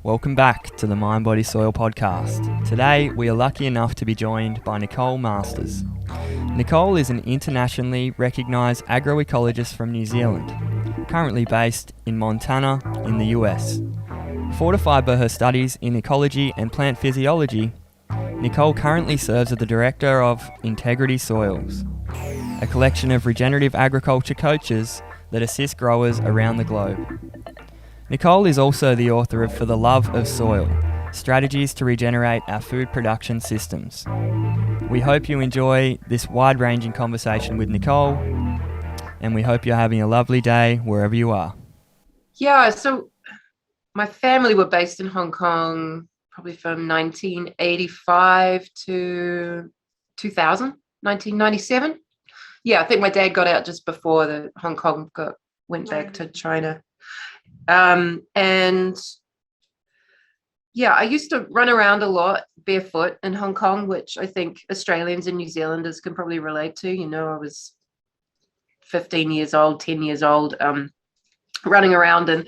Welcome back to the Mind Body Soil podcast. Today we are lucky enough to be joined by Nicole Masters. Nicole is an internationally recognised agroecologist from New Zealand, currently based in Montana in the US. Fortified by her studies in ecology and plant physiology, Nicole currently serves as the Director of Integrity Soils, a collection of regenerative agriculture coaches that assist growers around the globe. Nicole is also the author of For the Love of Soil, Strategies to Regenerate Our Food Production Systems. We hope you enjoy this wide-ranging conversation with Nicole, and we hope you're having a lovely day wherever you are. Yeah, so my family were based in Hong Kong probably from 1985 to 2000, 1997. Yeah, I think my dad got out just before the Hong Kong went back to China. And yeah, I used to run around a lot barefoot in Hong Kong, which I think Australians and New Zealanders can probably relate to. You know, I was 15 years old, 10 years old, running around and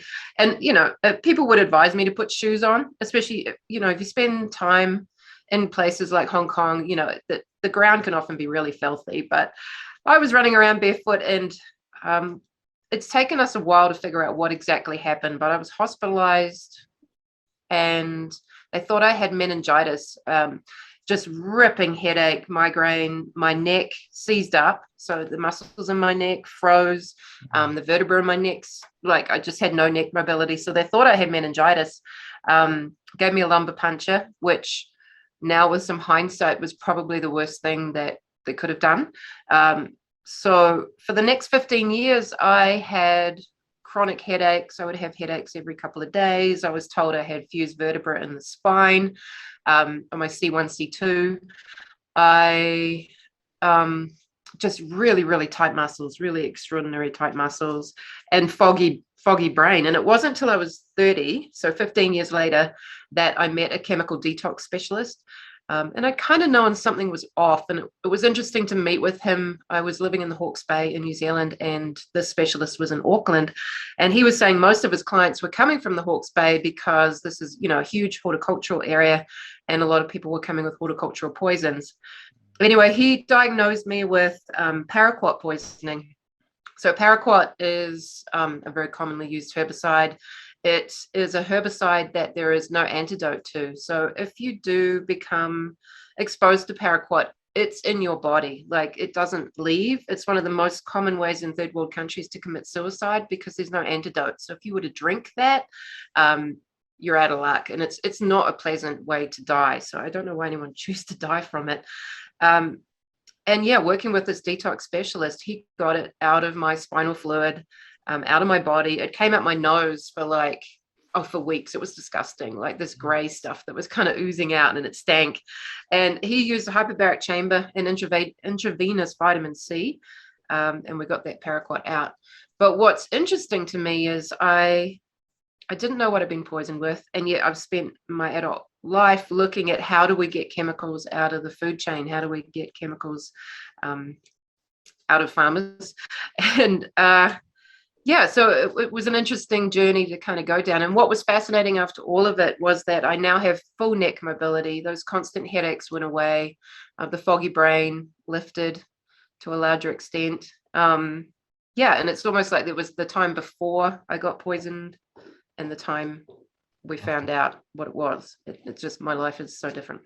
you know, people would advise me to put shoes on, especially, you know, if you spend time in places like Hong Kong, you know, the ground can often be really filthy. But I was running around barefoot, and it's taken us a while to figure out what exactly happened, but I was hospitalized and they thought I had meningitis, just ripping headache, migraine, my neck seized up. So the muscles in my neck froze, the vertebra in my neck, like I just had no neck mobility. So they thought I had meningitis, gave me a lumbar puncture, which now with some hindsight was probably the worst thing that they could have done. So for the next 15 years, I had chronic headaches. I would have headaches every couple of days. I was told I had fused vertebra in the spine, on my C1, C2. I just really, really tight muscles, really extraordinary tight muscles, and foggy brain. And it wasn't until I was 30, so 15 years later, that I met a chemical detox specialist. And I kind of known something was off, and it was interesting to meet with him. I was living in the Hawke's Bay in New Zealand, and this specialist was in Auckland, and he was saying most of his clients were coming from the Hawke's Bay because this is, you know, a huge horticultural area, and a lot of people were coming with horticultural poisons. Anyway, he diagnosed me with paraquat poisoning. So paraquat is a very commonly used herbicide. It is a herbicide that there is no antidote to. So if you do become exposed to paraquat, it's in your body. Like, it doesn't leave. It's one of the most common ways in third world countries to commit suicide because there's no antidote. So if you were to drink that, you're out of luck. And it's not a pleasant way to die. So I don't know why anyone chooses to die from it. And yeah, working with this detox specialist, he got it out of my spinal fluid, out of my body. It came out my nose for weeks. It was disgusting, like this gray stuff that was kind of oozing out, and it stank. And he used a hyperbaric chamber and intravenous vitamin C, and we got that paraquat out. But what's interesting to me is I didn't know what I'd been poisoned with, and yet I've spent my adult life looking at how do we get chemicals out of the food chain, how do we get chemicals out of farmers, and yeah, so it was an interesting journey to kind of go down. And what was fascinating after all of it was that I now have full neck mobility. Those constant headaches went away. The foggy brain lifted to a larger extent. Yeah, and it's almost like there was the time before I got poisoned and the time we found out what it was. It's just, my life is so different.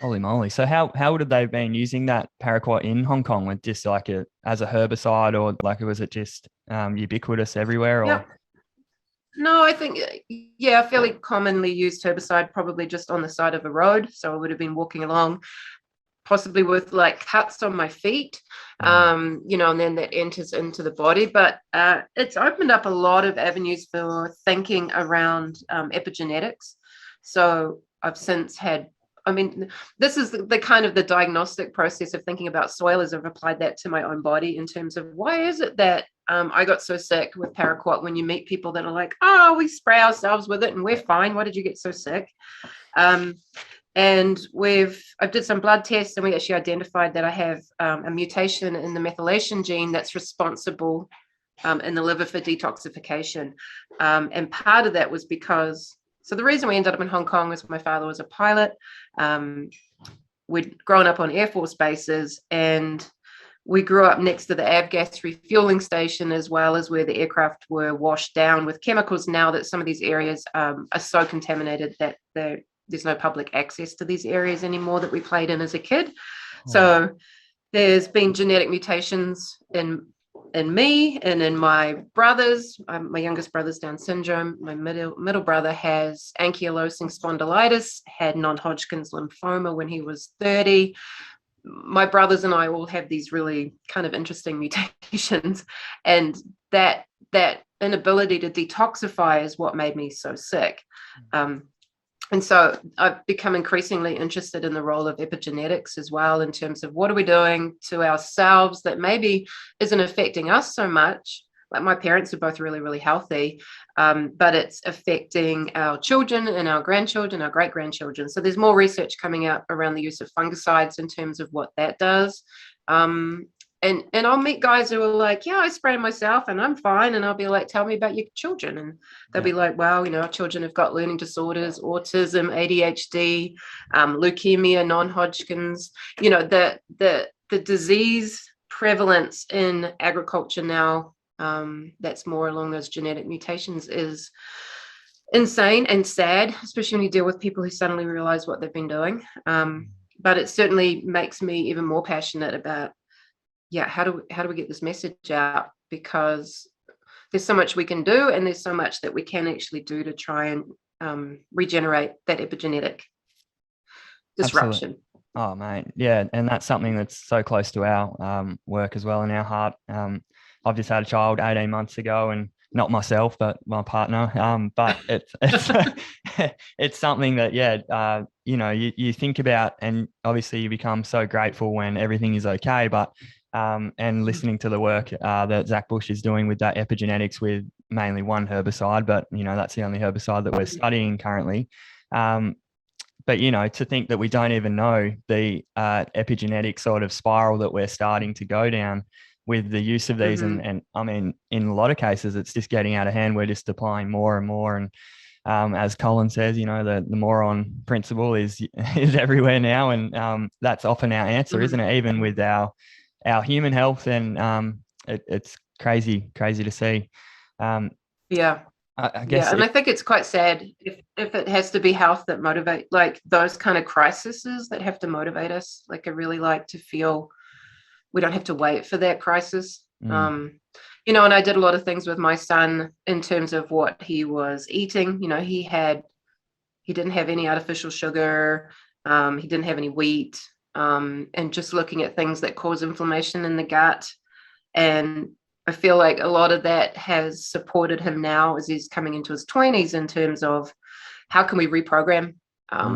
Holy moly. So how would have they been using that paraquat in Hong Kong? With just like as a herbicide, or like, was it just ubiquitous everywhere? Or? Yeah. No, I think, yeah, fairly commonly used herbicide, probably just on the side of a road. So I would have been walking along, possibly with like cuts on my feet, you know, and then that enters into the body. But it's opened up a lot of avenues for thinking around epigenetics. So I've since had, I mean, this is the kind of the diagnostic process of thinking about soil, as I've applied that to my own body in terms of why is it that I got so sick with paraquat. When you meet people that are like, oh, we spray ourselves with it and we're fine. Why did you get so sick? And I did some blood tests, and we actually identified that I have a mutation in the methylation gene that's responsible in the liver for detoxification. And part of that was because So the reason we ended up in Hong Kong was my father was a pilot. We'd grown up on Air Force bases, and we grew up next to the avgas refueling station, as well as where the aircraft were washed down with chemicals. Now that some of these areas are so contaminated that there's no public access to these areas anymore that we played in as a kid. So there's been genetic mutations in me and in my brothers. My youngest brother's Down syndrome. My middle brother has ankylosing spondylitis, had non-Hodgkin's lymphoma when he was 30. My brothers and I all have these really kind of interesting mutations, and that inability to detoxify is what made me so sick. And so I've become increasingly interested in the role of epigenetics as well, in terms of what are we doing to ourselves that maybe isn't affecting us so much. Like my parents are both really, really healthy, but it's affecting our children and our grandchildren, our great-grandchildren. So there's more research coming out around the use of fungicides in terms of what that does. And I'll meet guys who are like, yeah, I sprayed myself and I'm fine. And I'll be like, tell me about your children. And they'll be like, well, our children have got learning disorders, autism, ADHD, leukemia, non-Hodgkin's. The disease prevalence in agriculture now, that's more along those genetic mutations, is insane and sad, especially when you deal with people who suddenly realize what they've been doing. But it certainly makes me even more passionate about, how do we get this message out? Because there's so much we can do, and there's so much that we can actually do to try and regenerate that epigenetic disruption. Absolutely. Oh, mate. Yeah. And that's something that's so close to our work as well, in our heart. I've just had a child 18 months ago, and not myself, but my partner. But it's it's something that, you think about, and obviously you become so grateful when everything is okay. But and listening to the work that Zach Bush is doing with that epigenetics with mainly one herbicide, but that's the only herbicide that we're studying currently. But to think that we don't even know the epigenetic sort of spiral that we're starting to go down with the use of these, and I mean, in a lot of cases, it's just getting out of hand. We're just applying more and more, and as Colin says, the moron principle is everywhere now, and that's often our answer, isn't it? Even with our human health, and it's crazy to see. I guess, and I think it's quite sad if it has to be health that motivate, like those kind of crises that have to motivate us. Like I really like to feel we don't have to wait for that crisis. And I did a lot of things with my son in terms of what he was eating. He didn't have any artificial sugar. He didn't have any wheat. And just looking at things that cause inflammation in the gut. And I feel like a lot of that has supported him now as he's coming into his 20s, in terms of how can we reprogram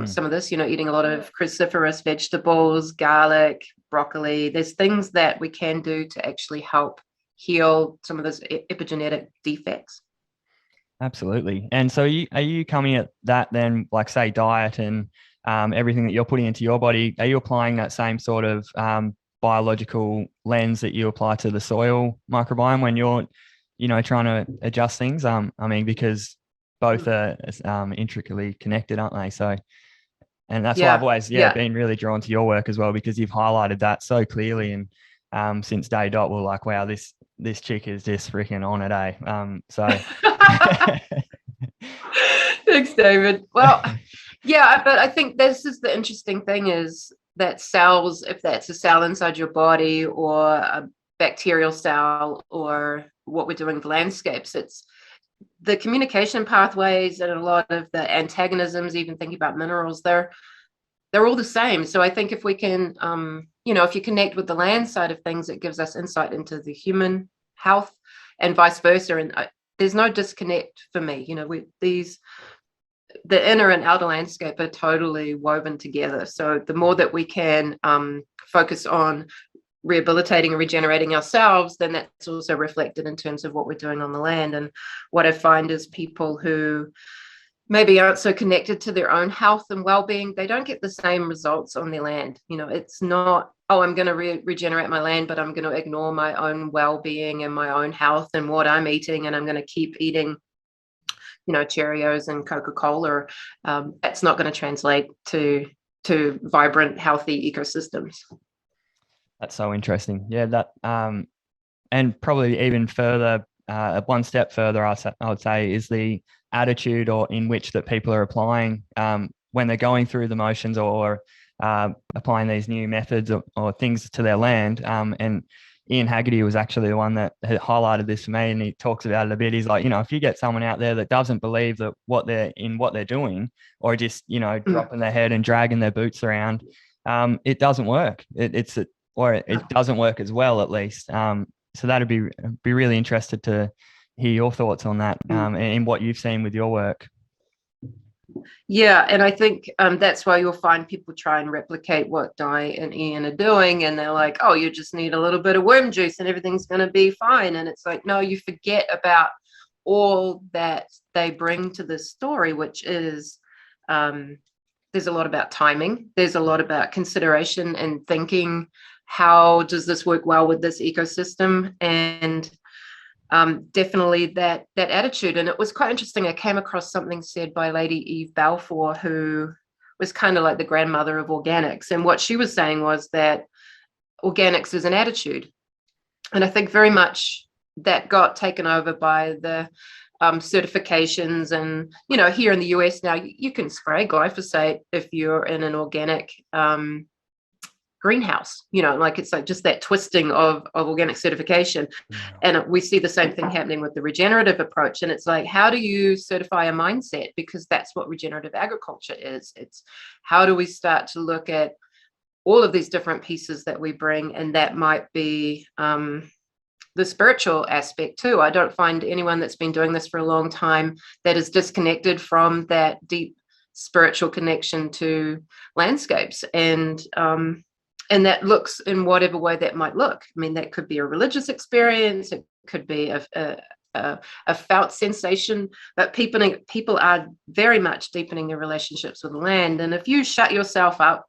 some of this, eating a lot of cruciferous vegetables, garlic, broccoli. There's things that we can do to actually help heal some of those epigenetic defects. Absolutely. And so are you coming at that then, like say diet and everything that you're putting into your body, are you applying that same sort of biological lens that you apply to the soil microbiome when you're, trying to adjust things? I mean, because both are intricately connected, aren't they? So, and that's why I've always been really drawn to your work as well, because you've highlighted that so clearly. And since day dot, we're like, wow, this chick is just freaking on it, eh? So thanks, David. Well, but I think this is the interesting thing, is that cells, if that's a cell inside your body or a bacterial cell or what we're doing with landscapes, it's the communication pathways and a lot of the antagonisms, even thinking about minerals, they're all the same. So I think if we can, if you connect with the land side of things, it gives us insight into the human health and vice versa. And there's no disconnect for me. The inner and outer landscape are totally woven together. So the more that we can focus on rehabilitating and regenerating ourselves, then that's also reflected in terms of what we're doing on the land. And what I find is people who maybe aren't so connected to their own health and well-being, they don't get the same results on their land. It's not, I'm going to regenerate my land, but I'm going to ignore my own well-being and my own health and what I'm eating, and I'm going to keep eating Cheerios and Coca-Cola, that's not going to translate to vibrant, healthy ecosystems. That's so interesting. Yeah, that and probably even further, one step further, I would say, is the attitude or in which that people are applying when they're going through the motions or applying these new methods or things to their land. And Ian Haggerty was actually the one that had highlighted this for me, and he talks about it a bit. He's like, if you get someone out there that doesn't believe that what they're doing, or just dropping their head and dragging their boots around, it doesn't work. It doesn't work as well, at least. So that'd be really interested to hear your thoughts on that, and what you've seen with your work. Yeah, and I think that's why you'll find people try and replicate what Di and Ian are doing, and they're like, oh, you just need a little bit of worm juice and everything's going to be fine. And it's like, no, you forget about all that they bring to this story, which is there's a lot about timing. There's a lot about consideration and thinking, how does this work well with this ecosystem? And definitely that attitude. And it was quite interesting. I came across something said by Lady Eve Balfour, who was kind of like the grandmother of organics. And what she was saying was that organics is an attitude. And I think very much that got taken over by the certifications. And, here in the US now, you can spray glyphosate if you're in an organic greenhouse, it's like just that twisting of organic certification. And we see the same thing happening with the regenerative approach. And it's like, how do you certify a mindset? Because that's what regenerative agriculture is. It's how do we start to look at all of these different pieces that we bring, and that might be the spiritual aspect too. I don't find anyone that's been doing this for a long time that is disconnected from that deep spiritual connection to landscapes. And that looks in whatever way that might look. I mean, that could be a religious experience. It could be a felt sensation. But people are very much deepening their relationships with the land. And if you shut yourself up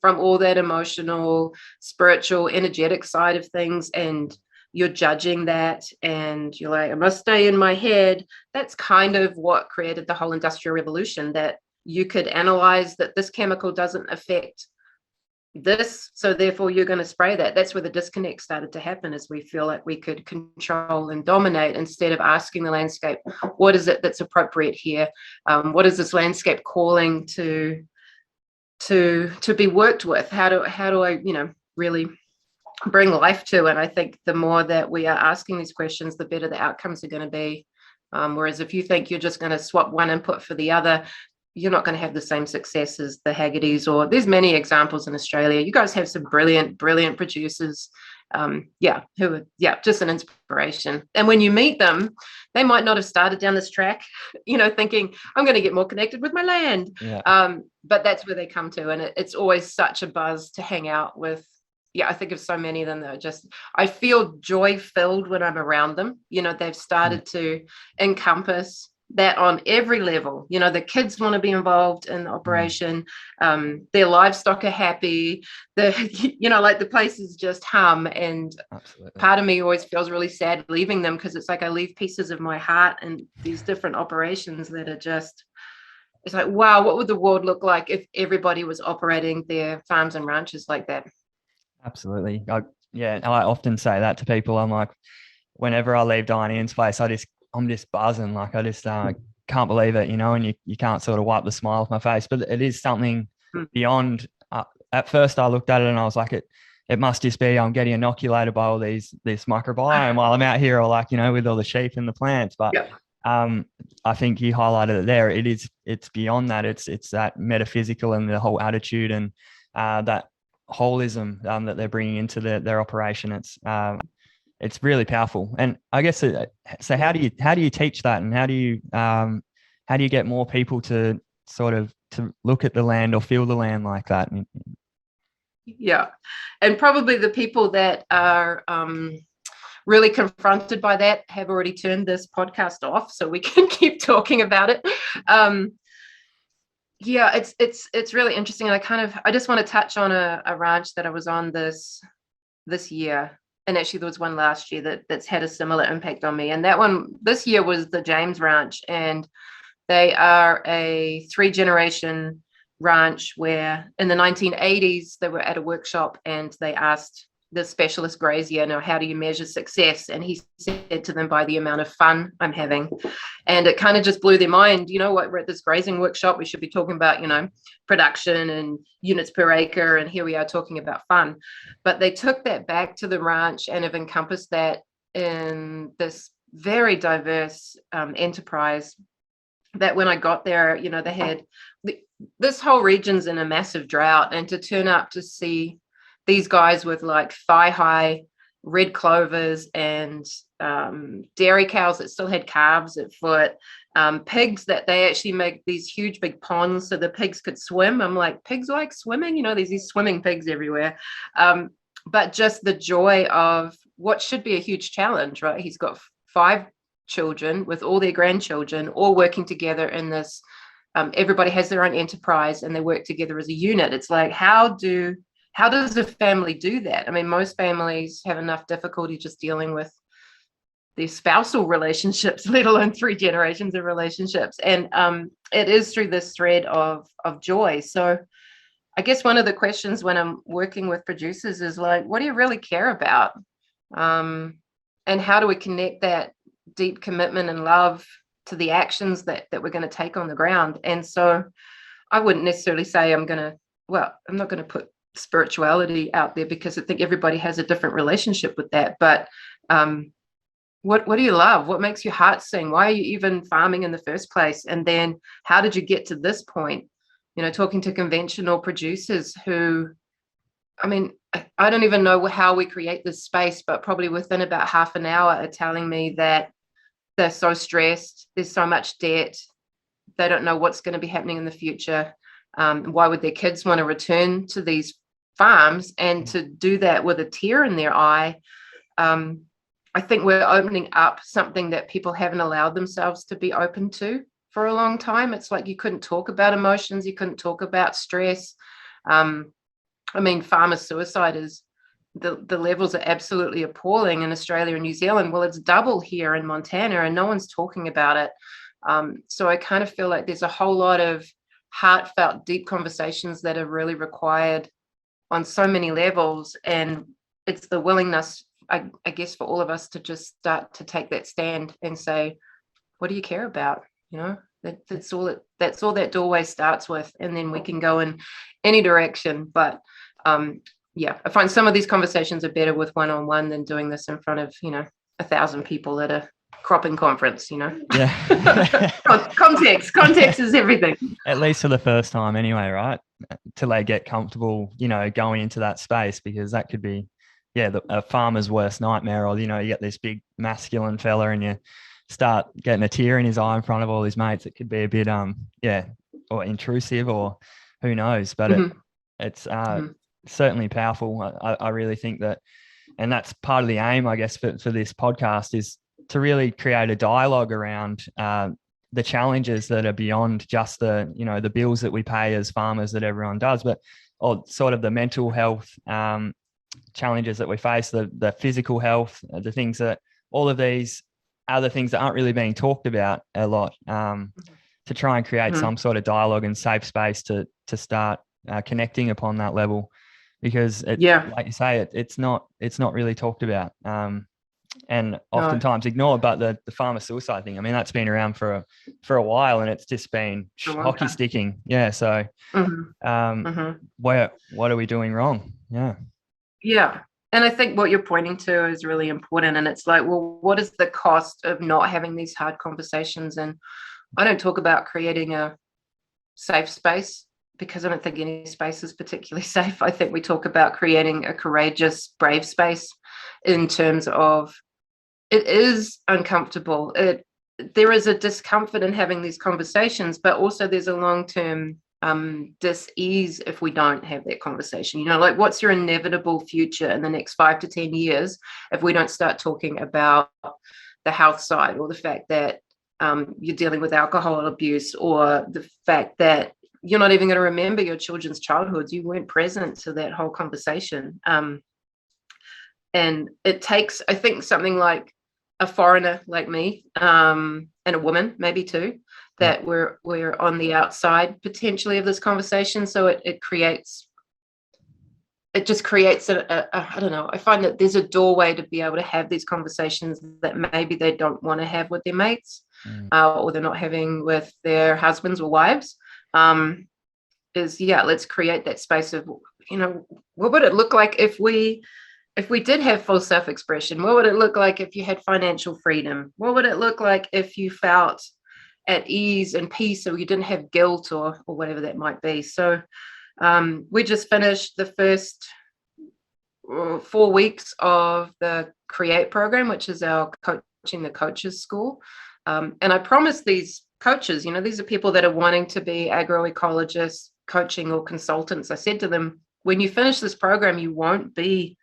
from all that emotional, spiritual, energetic side of things, and you're judging that, and you're like, I must stay in my head, that's kind of what created the whole Industrial Revolution, that you could analyze that this chemical doesn't affect this, so therefore you're going to spray that. That's where the disconnect started to happen, as we feel like we could control and dominate, instead of asking the landscape, what is it that's appropriate here? What is this landscape calling to be worked with? How do I really bring life to? And I think the more that we are asking these questions, the better the outcomes are going to be. Whereas if you think you're just going to swap one input for the other, you're not going to have the same success as the Haggertys, or there's many examples in Australia. You guys have some brilliant producers, who are just an inspiration. And when you meet them, they might not have started down this track, thinking I'm going to get more connected with my land. But that's where they come to, and it's always such a buzz to hang out with. I think of so many of them that are just, I feel joy filled when I'm around them. They've started to encompass that on every level. The kids want to be involved in the operation. Their livestock are happy. The places just hum. And absolutely, part of me always feels really sad leaving them, because it's like I leave pieces of my heart and these different operations that are just, it's like, wow, what would the world look like if everybody was operating their farms and ranches like that? Absolutely. I often say that to people. I'm like, whenever I leave Diane's place, I'm just buzzing. Like, I just can't believe it, and you can't sort of wipe the smile off my face. But it is something beyond. At first, I looked at it and I was like, it must just be I'm getting inoculated by all this microbiome while I'm out here, or with all the sheep and the plants. But I think you highlighted it there. It's beyond that. It's that metaphysical and the whole attitude and that holism that they're bringing into their operation. It's really powerful. And I guess so. How do you teach that, and how do you get more people to sort of to look at the land or feel the land like that? Yeah, and probably the people that are really confronted by that have already turned this podcast off, so we can keep talking about it. It's really interesting, and I just want to touch on a ranch that I was on this year, and actually there was one last year that's had a similar impact on me, and that one this year was the James Ranch. And They are a 3-generation ranch where in the 1980s they were at a workshop and they asked the specialist grazier, how do you measure success? And he said to them, by the amount of fun I'm having. And it kind of just blew their mind. You know what, we're at this grazing workshop, we should be talking about, production and units per acre, and here we are talking about fun. But they took that back to the ranch and have encompassed that in this very diverse enterprise that when I got there, they had this whole region's in a massive drought, and to turn up to see these guys with like thigh-high red clovers and dairy cows that still had calves at foot, pigs that they actually make these huge big ponds so the pigs could swim. I'm like, pigs like swimming? There's these swimming pigs everywhere. But just the joy of what should be a huge challenge, right? He's got 5 children with all their grandchildren all working together in this. Everybody has their own enterprise and they work together as a unit. It's like, how does a family do that? I mean, most families have enough difficulty just dealing with their spousal relationships, let alone 3 generations of relationships. And it is through this thread of joy. So I guess one of the questions when I'm working with producers is like, what do you really care about? And how do we connect that deep commitment and love to the actions that we're going to take on the ground? And so I wouldn't necessarily say I'm not going to put spirituality out there, because I think everybody has a different relationship with that. But what do you love? What makes your heart sing? Why are you even farming in the first place? And then how did you get to this point? Talking to conventional producers who, I mean, I don't even know how we create this space, but probably within about half an hour are telling me that they're so stressed, there's so much debt, they don't know what's going to be happening in the future. Why would their kids want to return to these farms? And to do that with a tear in their eye, I think we're opening up something that people haven't allowed themselves to be open to for a long time. It's like you couldn't talk about emotions, you couldn't talk about stress. I mean, farmer suicide is, the levels are absolutely appalling in Australia and New Zealand. Well, it's double here in Montana and no one's talking about it. So I kind of feel like there's a whole lot of heartfelt, deep conversations that are really required on so many levels. And it's the willingness, I guess, for all of us to just start to take that stand and say, what do you care about? That's all that doorway starts with. And then we can go in any direction. But I find some of these conversations are better with one-on-one than doing this in front of 1,000 people at a cropping conference. Yeah. Context is everything, at least for the first time anyway, right? Till they get comfortable going into that space, because that could be a farmer's worst nightmare. Or you get this big masculine fella and you start getting a tear in his eye in front of all his mates. It could be a bit or intrusive, or who knows. But it's certainly powerful. I really think that, and that's part of the aim, I guess, for this podcast, is to really create a dialogue around the challenges that are beyond just the bills that we pay as farmers that everyone does, but sort of the mental health challenges that we face, the physical health, the things that, all of these other things that aren't really being talked about a lot, to try and create some sort of dialogue and safe space to start connecting upon that level, because like you say, it's not really talked about, and oftentimes ignored. But the farmer suicide thing, I mean, that's been around for a while, and it's just been hockey sticking. So what are we doing wrong? And I think what you're pointing to is really important. And it's like, well, what is the cost of not having these hard conversations? And I don't talk about creating a safe space, because I don't think any space is particularly safe. I think we talk about creating a courageous, brave space, in terms of it is uncomfortable. There is a discomfort in having these conversations, but also there's a long-term dis-ease if we don't have that conversation. Like, what's your inevitable future in the next 5 to 10 years if we don't start talking about the health side, or the fact that you're dealing with alcohol abuse, or the fact that you're not even going to remember your children's childhoods. You weren't present to that whole conversation. And it takes, I think, something like a foreigner like me, and a woman maybe too, that we're on the outside potentially of this conversation. So it just creates a I don't know. I find that there's a doorway to be able to have these conversations that maybe they don't want to have with their mates, or they're not having with their husbands or wives. Let's create that space of, what would it look like if we did have full self-expression? What would it look like if you had financial freedom? What would it look like if you felt at ease and peace, so you didn't have guilt or whatever that might be? So we just finished the first 4 weeks of the Create program, which is our coaching the coaches school. And I promised these coaches, these are people that are wanting to be agroecologists, coaching, or consultants. I said to them, when you finish this program, you won't be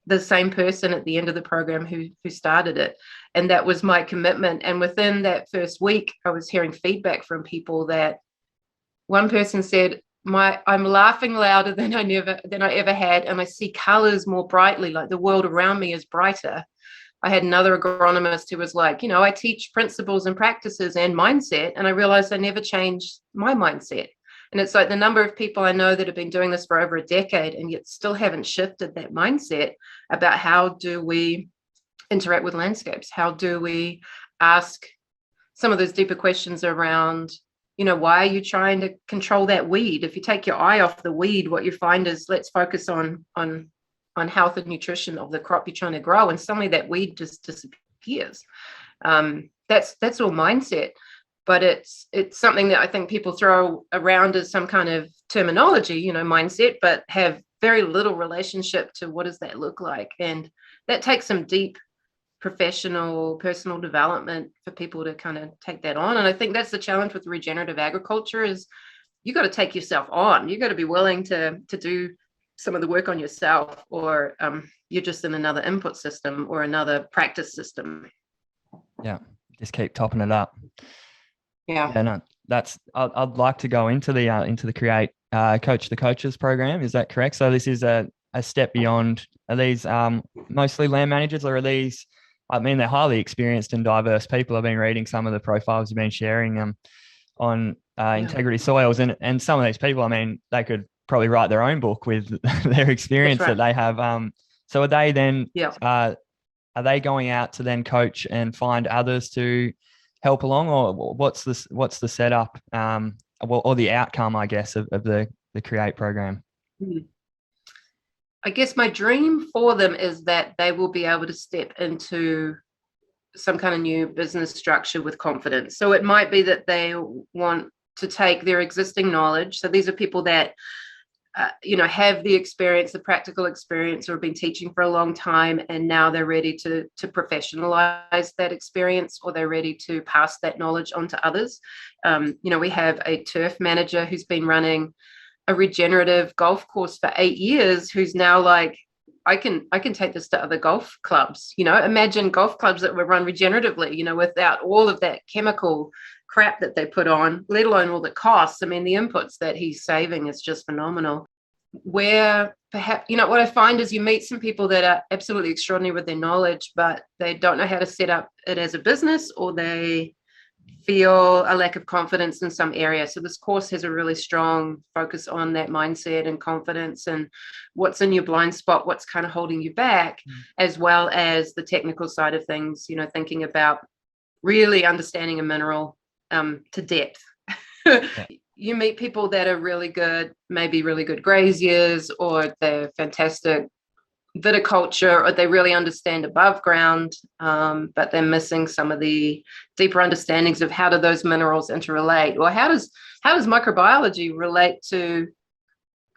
the same person at the end of the program who started it. And that was my commitment. And within that first week, I was hearing feedback from people that one person said, I'm laughing louder than I ever had, and I see colors more brightly, like the world around me is brighter. I had another agronomist who was like, I teach principles and practices and mindset, and I realized I never changed my mindset. And it's like the number of people I know that have been doing this for over a decade and yet still haven't shifted that mindset about how do we interact with landscapes? How do we ask some of those deeper questions around, why are you trying to control that weed? If you take your eye off the weed, what you find is let's focus on health and nutrition of the crop you're trying to grow, and suddenly that weed just disappears. That's all mindset, but it's something that I think people throw around as some kind of terminology, mindset, but have very little relationship to what does that look like. And that takes some deep professional personal development for people to kind of take that on. And I think that's the challenge with regenerative agriculture is you got to take yourself on. You got to be willing to do some of the work on yourself, or you're just in another input system or another practice system. Yeah, just keep topping it up. Yeah, no, I'd like to go into the Create Coach the Coaches program. Is that correct? So this is a step beyond. Are these mostly land managers, or are these? I mean, they're highly experienced and diverse people. I've been reading some of the profiles you've been sharing on integrity soils, and some of these people, I mean, they could probably write their own book with their experience that they have. So are they then? Are they going out to then coach and find others to help along, or what's the setup, or the outcome, I guess, of the Create program? I guess my dream for them is that they will be able to step into some kind of new business structure with confidence. So it might be that they want to take their existing knowledge. So these are people that, have the experience, the practical experience, or have been teaching for a long time, and now they're ready to professionalize that experience, or they're ready to pass that knowledge on to others. We have a turf manager who's been running a regenerative golf course for 8 years, who's now like, I can take this to other golf clubs. Imagine golf clubs that were run regeneratively, without all of that chemical crap that they put on, let alone all the costs. I mean, the inputs that he's saving is just phenomenal. Where perhaps, what I find is you meet some people that are absolutely extraordinary with their knowledge, but they don't know how to set up it as a business, or they feel a lack of confidence in some area. So this course has a really strong focus on that mindset and confidence, and what's in your blind spot, what's kind of holding you back, as well as the technical side of things, thinking about really understanding a mineral to depth. Yeah. You meet people that are really good, maybe really good graziers, or they're fantastic viticulture, or they really understand above ground, but they're missing some of the deeper understandings of how do those minerals interrelate, or how does microbiology relate to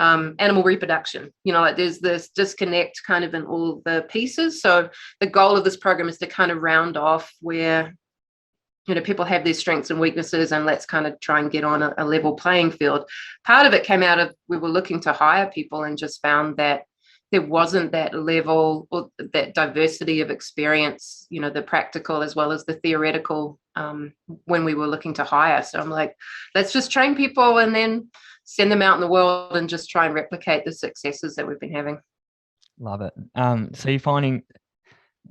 animal reproduction. Like there's this disconnect kind of in all the pieces. So the goal of this program is to kind of round off where people have their strengths and weaknesses, and let's kind of try and get on a level playing field. Part of it came out of, we were looking to hire people and just found that there wasn't that level or that diversity of experience, the practical as well as the theoretical, when we were looking to hire. So I'm like, let's just train people and then send them out in the world and just try and replicate the successes that we've been having. Love it. So you're finding,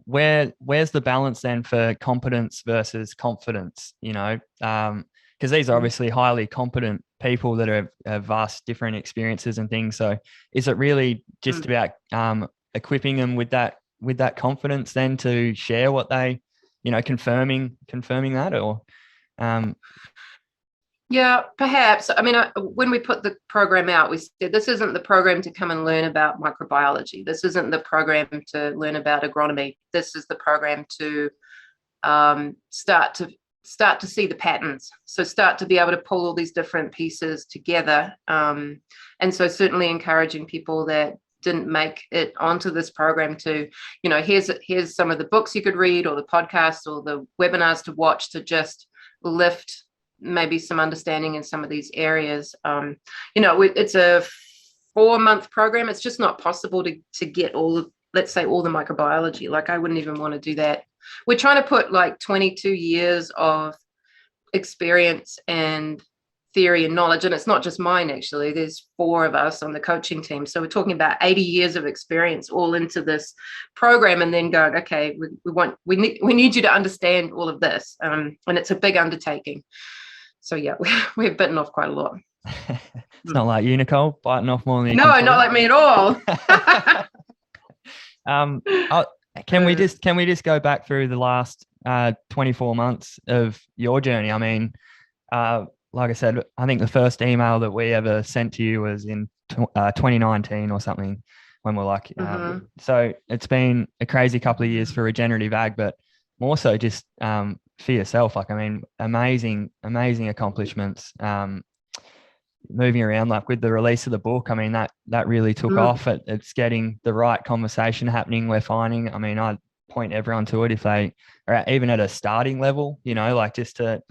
where's the balance then for competence versus confidence? because these are obviously highly competent people that have vast different experiences and things. So is it really just about equipping them with that confidence then to share what they, confirming that, or Yeah, perhaps. I mean, when we put the program out, we said this isn't the program to come and learn about microbiology. This isn't the program to learn about agronomy. This is the program to start to see the patterns. So start to be able to pull all these different pieces together. And so certainly encouraging people that didn't make it onto this program to, here's some of the books you could read, or the podcasts, or the webinars to watch, to just lift maybe some understanding in some of these areas. It's a 4-month program. It's just not possible to get let's say all the microbiology. Like, I wouldn't even want to do that. We're trying to put like 22 years of experience and theory and knowledge, and it's not just mine, actually. There's 4 of us on the coaching team, so we're talking about 80 years of experience all into this program, and then going, okay, we need you to understand all of this, and it's a big undertaking. So yeah, we've bitten off quite a lot. It's not like you, Nicole, biting off more than you No, not like me at all. Can we just go back through the last 24 months of your journey? I mean, like I said, I think the first email that we ever sent to you was in 2019 or something, when we're like, so it's been a crazy couple of years for regenerative ag, but more so just for yourself. Like, I mean, amazing accomplishments. Moving around, like with the release of the book, I mean, that really took off. It's getting the right conversation happening, we're finding. I mean, I point everyone to it if they are even at a starting level, like just to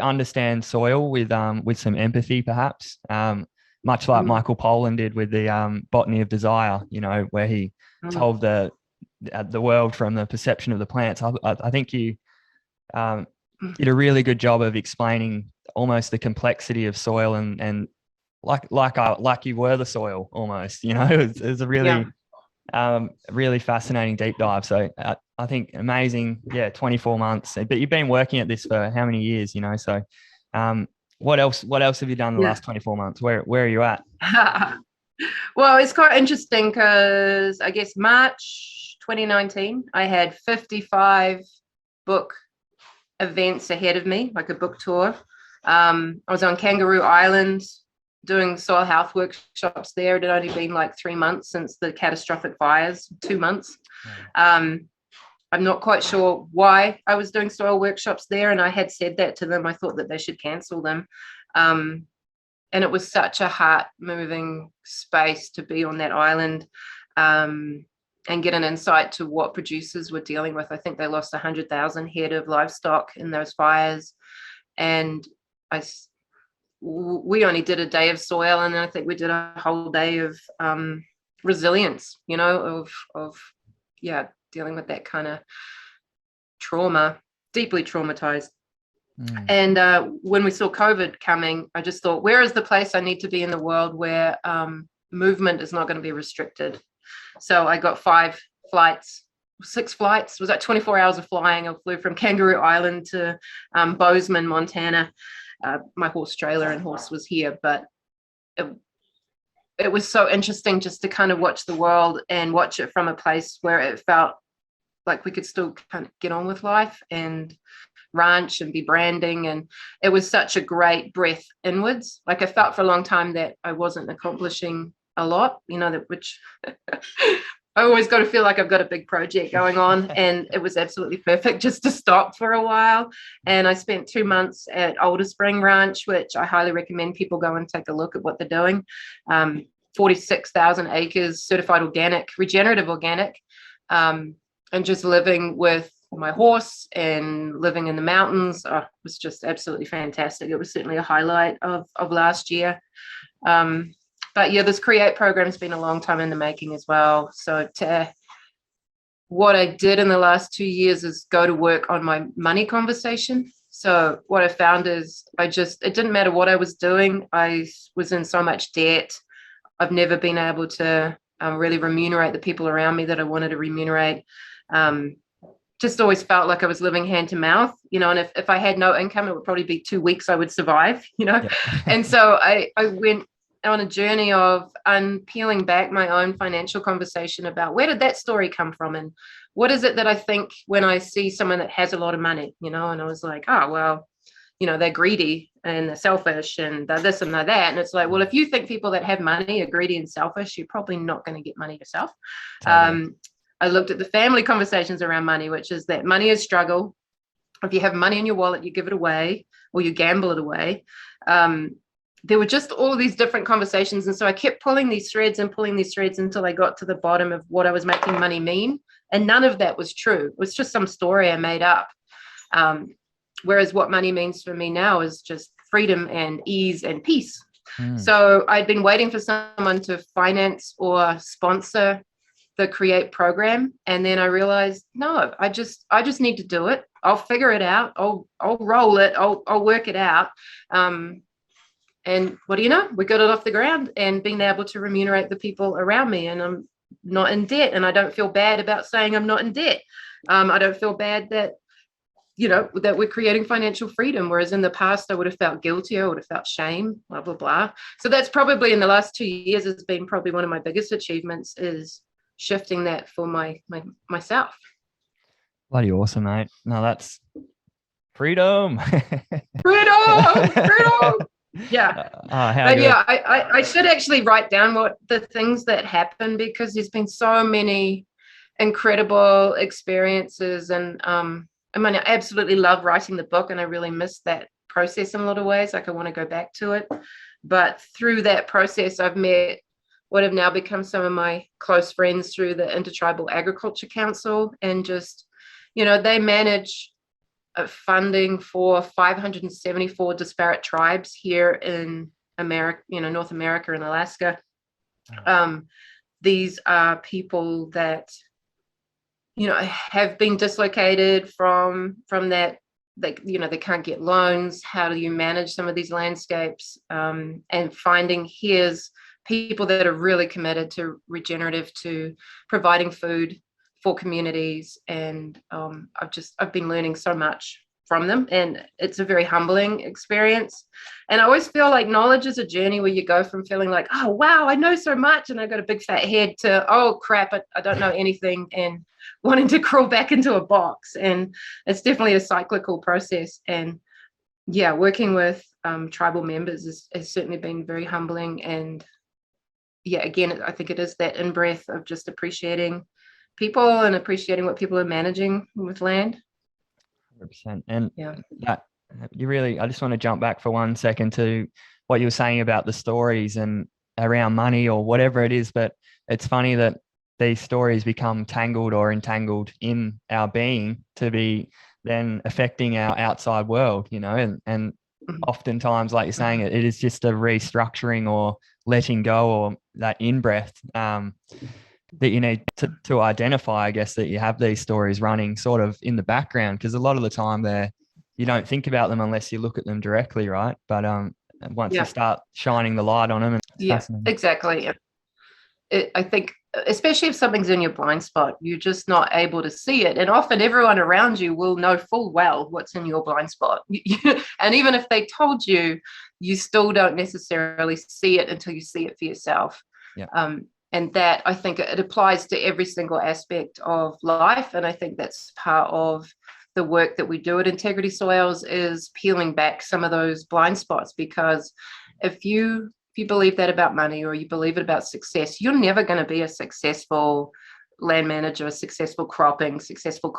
understand soil with some empathy, perhaps, much like Michael Pollan did with the Botany of Desire, where he told the world from the perception of the plants. I think you did a really good job of explaining almost the complexity of soil, and like you were the soil almost, it was a really really fascinating deep dive. So I think amazing. 24 months, but you've been working at this for how many years, so what else have you done the last 24 months? Where are you at? Well, it's quite interesting because I guess March 2019 I had 55 book events ahead of me, like a book tour. I was on Kangaroo Island doing soil health workshops there. It had only been like 3 months since the catastrophic fires, 2 months. I'm not quite sure why I was doing soil workshops there, and I had said that to them. I thought that they should cancel them. And it was such a heart-moving space to be on that island and get an insight to what producers were dealing with. I think they lost 100,000 head of livestock in those fires. And we only did a day of soil, and I think we did a whole day of resilience, of dealing with that kind of trauma, deeply traumatized. And when we saw COVID coming, I just thought, where is the place I need to be in the world where movement is not going to be restricted? So I got 6 flights. It was like 24 hours of flying. I flew from Kangaroo Island to Bozeman, Montana. My horse, trailer and horse, was here, but it was so interesting just to kind of watch the world and watch it from a place where it felt like we could still kind of get on with life and ranch and be branding. And it was such a great breath inwards. Like, I felt for a long time that I wasn't accomplishing a lot, which I always got to feel like I've got a big project going on. And it was absolutely perfect just to stop for a while. And I spent 2 months at Older Spring Ranch, which I highly recommend people go and take a look at what they're doing. 46,000 acres, certified organic, regenerative organic, and just living with my horse and living in the mountains. It was just absolutely fantastic. It was certainly a highlight of last year. But yeah, this Create program has been a long time in the making as well. So what I did in the last 2 years is go to work on my money conversation. So what I found is it didn't matter what I was doing. I was in so much debt. I've never been able to really remunerate the people around me that I wanted to remunerate. just always felt like I was living hand to mouth, and if I had no income, it would probably be 2 weeks I would survive, Yeah. And so I went on a journey of peeling back my own financial conversation about where did that story come from, and what is it that I think when I see someone that has a lot of money, and I was like, oh, well, they're greedy and they're selfish and they're this and they're that. And it's like, well, if you think people that have money are greedy and selfish, you're probably not going to get money yourself. Totally. I looked at the family conversations around money, which is that money is struggle. If you have money in your wallet, you give it away or you gamble it away. There were just all these different conversations. And so I kept pulling these threads until I got to the bottom of what I was making money mean. And none of that was true. It was just some story I made up. Whereas what money means for me now is just freedom and ease and peace. So I'd been waiting for someone to finance or sponsor the Create program. And then I realized, no, I just need to do it. I'll figure it out. I'll roll it. I'll work it out. And what do you know? We got it off the ground and being able to remunerate the people around me. And I'm not in debt. And I don't feel bad about saying I'm not in debt. I don't feel bad that, that we're creating financial freedom. Whereas in the past, I would have felt guilty. I would have felt shame, blah, blah, blah. So that's probably in the last 2 years has been probably one of my biggest achievements is shifting that for myself. Bloody awesome, mate. No, that's freedom. freedom. Yeah. But good. yeah, I should actually write down what the things that happen, because there's been so many incredible experiences. And I absolutely love writing the book, and I really miss that process in a lot of ways. Like I want to go back to it. But through that process, I've met what have now become some of my close friends through the Intertribal Agriculture Council, and just, they manage funding for 574 disparate tribes here in America, North America and Alaska. These are people that, have been dislocated from that. They can't get loans. How do you manage some of these landscapes? And finding here's people that are really committed to regenerative, to providing food for communities. And I've been learning so much from them, and it's a very humbling experience. And I always feel like knowledge is a journey where you go from feeling like, oh, wow, I know so much, and I've got a big fat head, to, oh, crap, I don't know anything, and wanting to crawl back into a box. And it's definitely a cyclical process. And yeah, working with tribal members has certainly been very humbling. And yeah, again, I think it is that in-breath of just appreciating people and appreciating what people are managing with land. 100%. And that I just want to jump back for 1 second to what you were saying about the stories and around money or whatever it is. But it's funny that these stories become tangled or entangled in our being to be then affecting our outside world, and oftentimes, like you're saying, it is just a restructuring or letting go, or that in-breath that you need to identify, I guess, that you have these stories running sort of in the background, because a lot of the time you don't think about them unless you look at them directly, right? But once you start shining the light on them, exactly. I think, especially if something's in your blind spot, you're just not able to see it. And often everyone around you will know full well what's in your blind spot. And even if they told you, you still don't necessarily see it until you see it for yourself. Yeah. And that, I think, it applies to every single aspect of life. And I think that's part of the work that we do at Integrity Soils, is peeling back some of those blind spots. Because if you believe that about money, or you believe it about success, you're never going to be a successful land manager, successful cropping, successful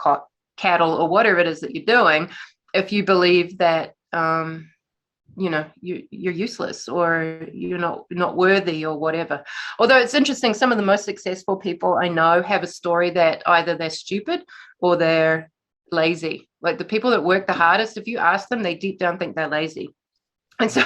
cattle, or whatever it is that you're doing, if you believe that you're useless, or you're not worthy, or whatever. Although it's interesting, some of the most successful people I know have a story that either they're stupid or they're lazy. Like the people that work the hardest, if you ask them, they deep down think they're lazy. And so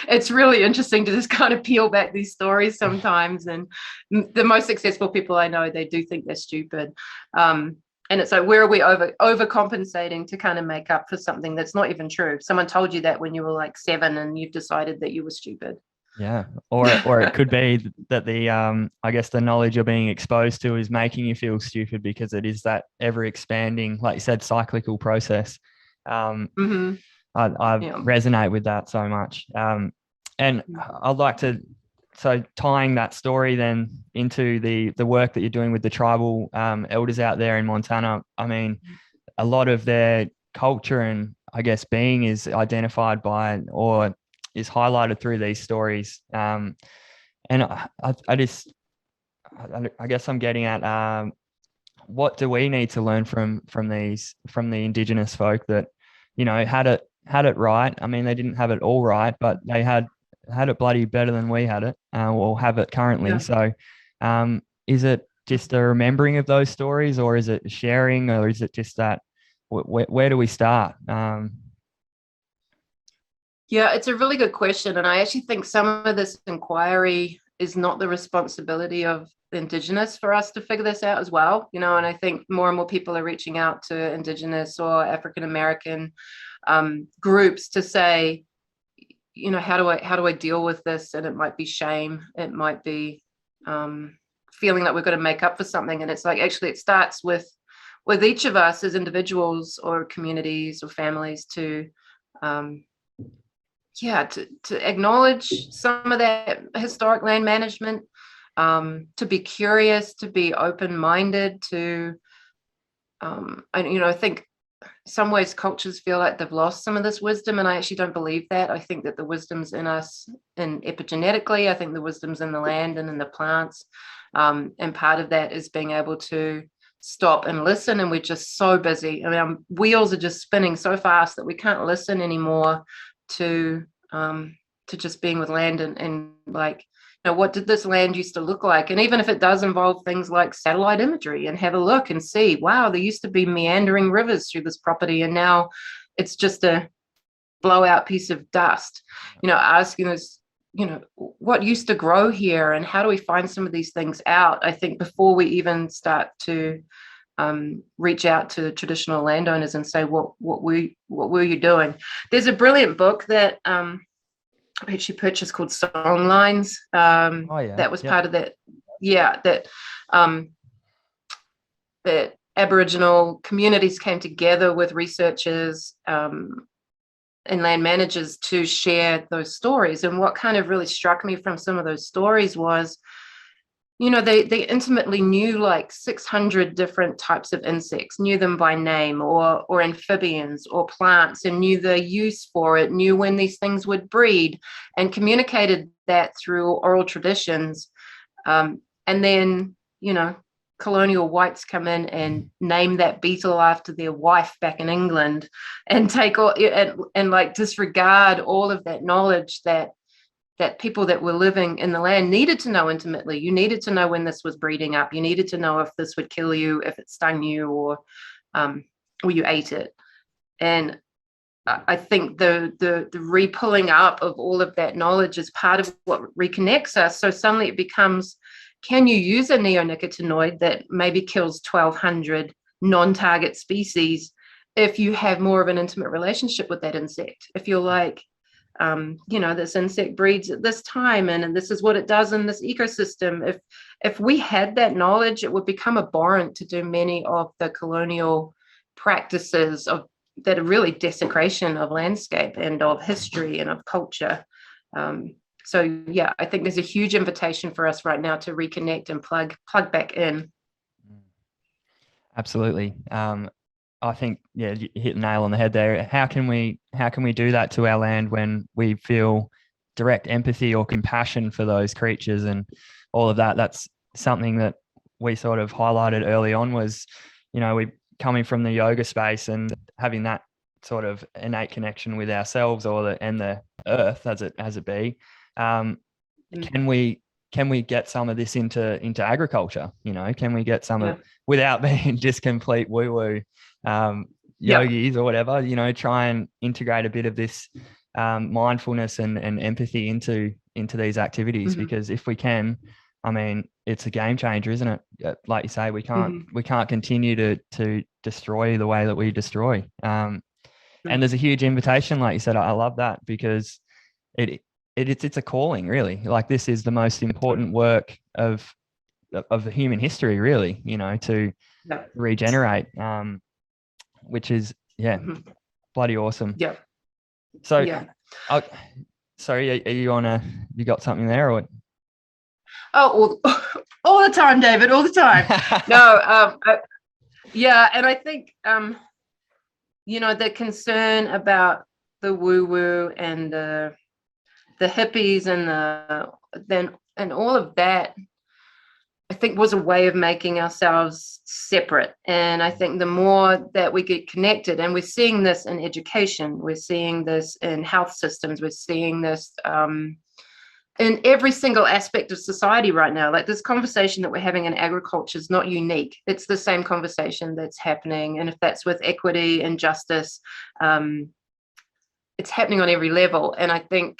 it's really interesting to just kind of peel back these stories sometimes. And the most successful people I know, they do think they're stupid. And it's like, where are we overcompensating to kind of make up for something that's not even true? Someone told you that when you were like 7 and you've decided that you were stupid. Yeah, or it could be that the I guess the knowledge you're being exposed to is making you feel stupid because it is that ever expanding, like you said, cyclical process. Hmm. I Yeah. resonate with that so much. And I'd like to, so tying that story then into the work that you're doing with the tribal elders out there in Montana. I mean, a lot of their culture and I guess being is identified by or is highlighted through these stories. And I just, I guess I'm getting at what do we need to learn from the indigenous folk that, had it right. I mean, they didn't have it all right, but they had it bloody better than we had it, or have it currently. Yeah. So, is it just a remembering of those stories, or is it sharing, or is it just that? Where do we start? Yeah, it's a really good question. And I actually think some of this inquiry is not the responsibility of the Indigenous for us to figure this out as well. And I think more and more people are reaching out to Indigenous or African American groups to say, how do I deal with this? And it might be shame. It might be feeling that we've got to make up for something. And it's like, actually, it starts with each of us as individuals or communities or families to to acknowledge some of that historic land management, to be curious, to be open-minded, to I think some ways cultures feel like they've lost some of this wisdom, and I actually don't believe that. I think that the wisdom's in us, and epigenetically, I think the wisdom's in the land and in the plants, and part of that is being able to stop and listen. And we're just so busy. I mean, our wheels are just spinning so fast that we can't listen anymore to just being with land and like, what did this land used to look like? And even if it does involve things like satellite imagery, and have a look and see, wow, there used to be meandering rivers through this property, and now it's just a blowout piece of dust. Asking us, what used to grow here, and how do we find some of these things out? I think before we even start to reach out to traditional landowners and say, what were you doing? There's a brilliant book that I actually purchased called Songlines. Oh yeah, that was yep. part of that. Yeah, that Aboriginal communities came together with researchers and land managers to share those stories. And what kind of really struck me from some of those stories was, they intimately knew like 600 different types of insects, knew them by name, or amphibians or plants, and knew the use for it, knew when these things would breed, and communicated that through oral traditions. And then, colonial whites come in and name that beetle after their wife back in England, and take all and like disregard all of that knowledge that people that were living in the land needed to know intimately. You needed to know when this was breeding up. You needed to know if this would kill you, if it stung you, or you ate it. And I think the re-pulling up of all of that knowledge is part of what reconnects us. So suddenly it becomes, can you use a neonicotinoid that maybe kills 1,200 non-target species if you have more of an intimate relationship with that insect? If you're like, this insect breeds at this time, and this is what it does in this ecosystem. If we had that knowledge, it would become abhorrent to do many of the colonial practices that are really desecration of landscape and of history and of culture. So yeah, I think there's a huge invitation for us right now to reconnect and plug back in. Absolutely. I think, yeah, you hit the nail on the head there. How can we do that to our land when we feel direct empathy or compassion for those creatures and all of that? That's something that we sort of highlighted early on was, we coming from the yoga space and having that sort of innate connection with ourselves and the earth as it be. Can we get some of this into agriculture? Can we get some of, without being just complete woo-woo yogis or whatever, try and integrate a bit of this mindfulness and empathy into these activities? Mm-hmm. Because if we can, I mean, it's a game changer, isn't it? Like you say, we can't continue to destroy the way that we destroy. And there's a huge invitation, like you said. I love that, because it it's a calling, really. Like, this is the most important work of the human history, really, to Yeah. regenerate, which is bloody awesome. Yeah. So Yeah. sorry, are you you got something there, or? Oh, all the time, David, all the time. No, yeah, and I think the concern about the woo-woo and the hippies and all of that, I think, was a way of making ourselves separate. And I think the more that we get connected, and we're seeing this in education, we're seeing this in health systems, we're seeing this in every single aspect of society right now. Like, this conversation that we're having in agriculture is not unique. It's the same conversation that's happening. And if that's with equity and justice, it's happening on every level. And I think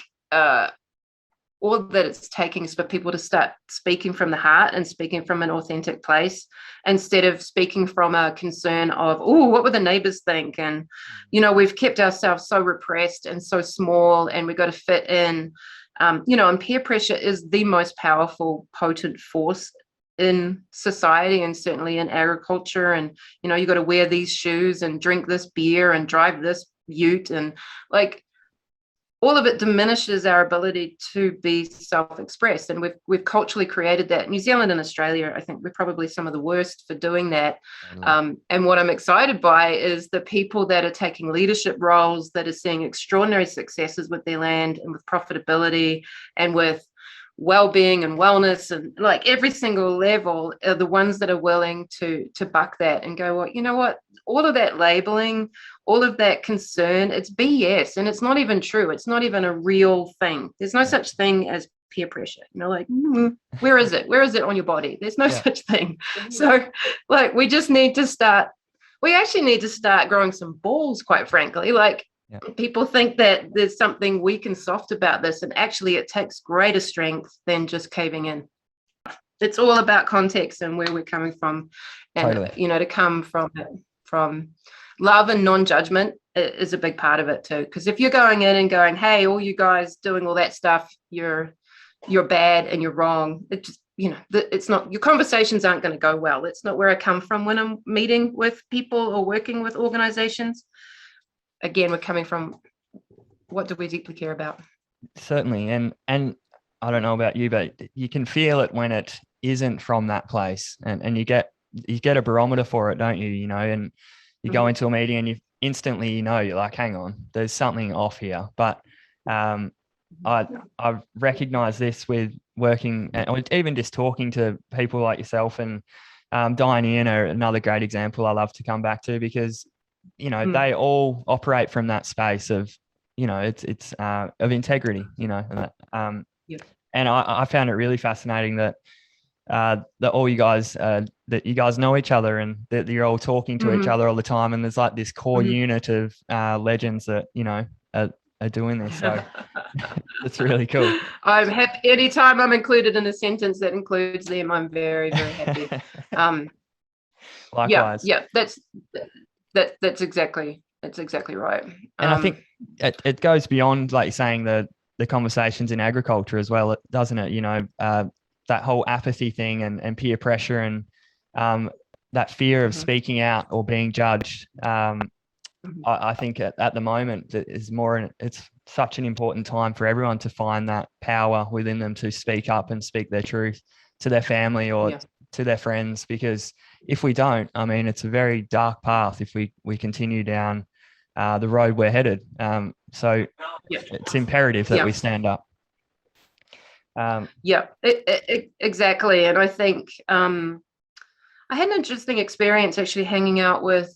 all that it's taking is for people to start speaking from the heart and speaking from an authentic place, instead of speaking from a concern of, oh, what would the neighbors think? And, we've kept ourselves so repressed and so small, and we've got to fit in. And peer pressure is the most powerful, potent force in society, and certainly in agriculture. And, you got to wear these shoes and drink this beer and drive this ute, and like, all of it diminishes our ability to be self-expressed. And we've culturally created that. New Zealand and Australia, I think we're probably some of the worst for doing that. And what I'm excited by is the people that are taking leadership roles, that are seeing extraordinary successes with their land and with profitability and with well-being and wellness, and like every single level, are the ones that are willing to buck that and go, well, you know what, all of that labeling, all of that concern, it's BS, and it's not even true. It's not even a real thing. There's no such thing as peer pressure. Like, where is it on your body? There's no such thing. So like, we actually need to start growing some balls, quite frankly. Like, people think that there's something weak and soft about this, and actually it takes greater strength than just caving in. It's all about context and where we're coming from. And, Totally. to come from love and non-judgment is a big part of it too. Because if you're going in and going, hey, all you guys doing all that stuff, you're bad and you're wrong, it just, it's not, your conversations aren't going to go well. It's not where I come from when I'm meeting with people or working with organizations. Again, we're coming from, what do we deeply care about? Certainly. And I don't know about you, but you can feel it when it isn't from that place, and you get a barometer for it, don't you? And you go into a meeting and you instantly, you're like, hang on, there's something off here. But I've recognized this with working, or even just talking to people like yourself, and Diane are another great example I love to come back to, because they all operate from that space of, it's of integrity, and I found it really fascinating that all you guys, that you guys know each other, and that you're all talking to each other all the time, and there's like this core unit of legends that are doing this. So it's really cool. I'm happy anytime I'm included in a sentence that includes them. I'm very, very happy. Likewise. Yeah, that's exactly right. And I think it goes beyond, like you're saying, the conversations in agriculture as well, doesn't it? That whole apathy thing and peer pressure, and that fear of speaking out or being judged. I think at the moment it's such an important time for everyone to find that power within them to speak up and speak their truth to their family or to their friends, because if we don't, I mean, it's a very dark path if we continue down the road we're headed. So it's imperative that we stand up. Exactly. And I think I had an interesting experience actually hanging out with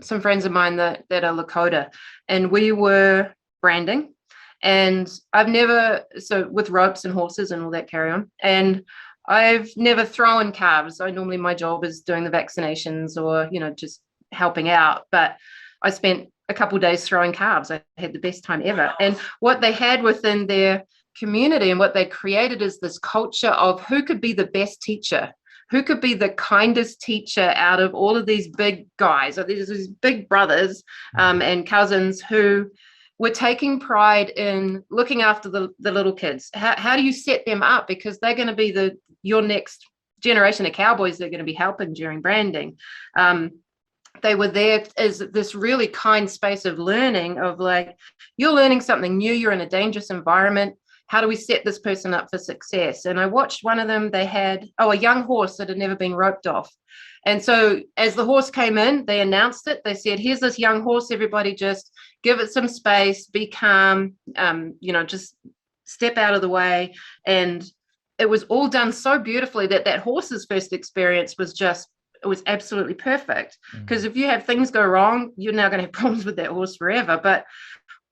some friends of mine that are Lakota, and we were branding, and with ropes and horses and all that carry on, and I've never thrown calves. Normally my job is doing the vaccinations or, just helping out, but I spent a couple of days throwing calves. I had the best time ever. And what they had within their community and what they created is this culture of who could be the best teacher, who could be the kindest teacher out of all of these big guys, or these big brothers and cousins who we're taking pride in looking after the little kids. How do you set them up? Because they're going to be your next generation of cowboys they're going to be helping during branding. They were there as this really kind space of learning, of like, you're learning something new, you're in a dangerous environment. How do we set this person up for success? And I watched one of them, they had, a young horse that had never been roped off. And so as the horse came in, they announced it. They said, here's this young horse, everybody just give it some space, be calm, just step out of the way. And it was all done so beautifully that horse's first experience was it was absolutely perfect. Because if you have things go wrong, you're now going to have problems with that horse forever. But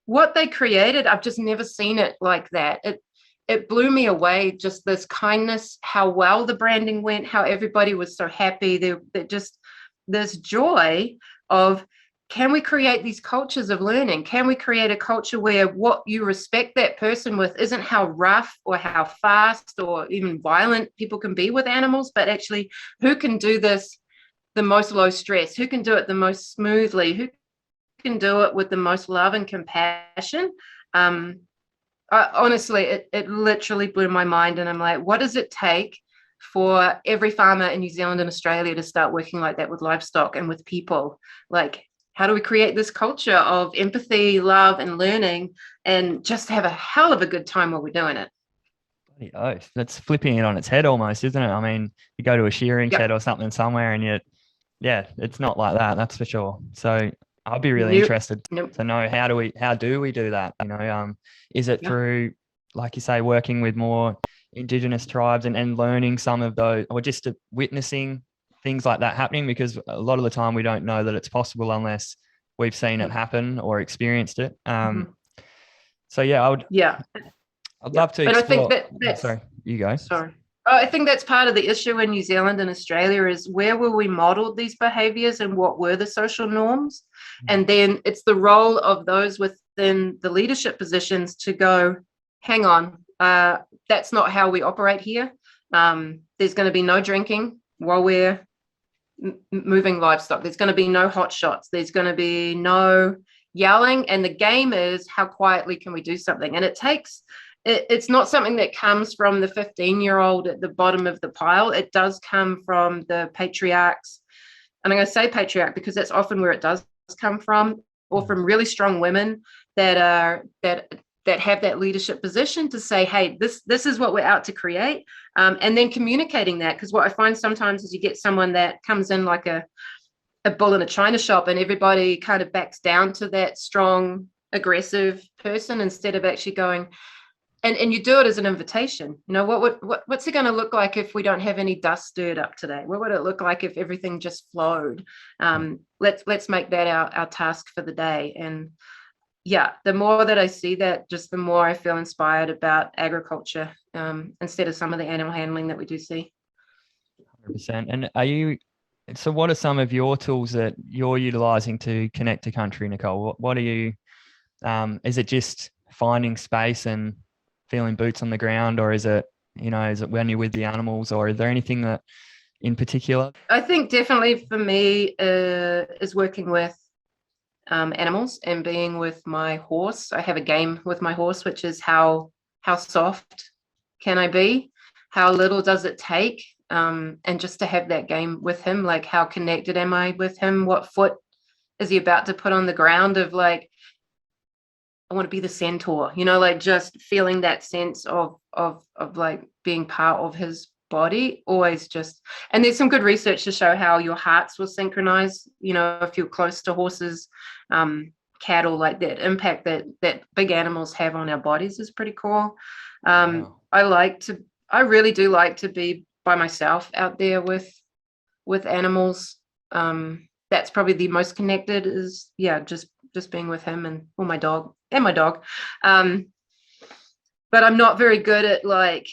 what they created, I've just never seen it like that. It blew me away, just this kindness, how well the branding went, how everybody was so happy. Just this joy of, can we create these cultures of learning? Can we create a culture where what you respect that person with isn't how rough or how fast or even violent people can be with animals, but actually who can do this the most low stress, who can do it the most smoothly, who can do it with the most love and compassion. Honestly, it literally blew my mind. And I'm like, what does it take for every farmer in New Zealand and Australia to start working like that with livestock and with people? Like, how do we create this culture of empathy, love, and learning, and just have a hell of a good time while we're doing it? Bloody oath. That's flipping it on its head almost, isn't it? I mean, you go to a shearing shed or something somewhere and it's not like that, that's for sure. So I'd be really interested to know, how do we do that? Is it through, like you say, working with more Indigenous tribes and learning some of those, or just witnessing things like that happening? Because a lot of the time we don't know that it's possible unless we've seen it happen or experienced it. So I'd love to explore. And I think that's sorry, you go. Sorry. I think that's part of the issue in New Zealand and Australia, is where were we modeled these behaviors and what were the social norms? And then it's the role of those within the leadership positions to go, hang on, that's not how we operate here. There's going to be no drinking while we're moving livestock. There's going to be no hot shots. There's going to be no yelling. And the game is, how quietly can we do something? And it's not something that comes from the 15-year-old at the bottom of the pile. It does come from the patriarchs. And I'm going to say patriarch because that's often where it does come from, or from really strong women that have that leadership position to say, hey, this is what we're out to create. And then communicating that, because what I find sometimes is you get someone that comes in like a bull in a china shop, and everybody kind of backs down to that strong, aggressive person instead of actually going, and you do it as an invitation. What's it going to look like if we don't have any dust stirred up today? What would it look like if everything just flowed? Let's make that our task for the day. And the more that I see that, just the more I feel inspired about agriculture, instead of some of the animal handling that we do see. 100%. And so what are some of your tools that you're utilizing to connect to country, Nicole? What are you, is it just finding space and feeling boots on the ground, or is it when you're with the animals, or is there anything that in particular? I think definitely for me is working with animals and being with my horse. I have a game with my horse, which is how soft can I be? How little does it take? And just to have that game with him, like, how connected am I with him? What foot is he about to put on the ground of, like, I want to be the centaur, like just feeling that sense of like being part of his body, always just. And there's some good research to show how your hearts will synchronize, if you're close to horses, cattle, like that impact that big animals have on our bodies is pretty cool. Wow. I really do like to be by myself out there with animals. That's probably the most connected, is just being with him and my dog. But I'm not very good at, like,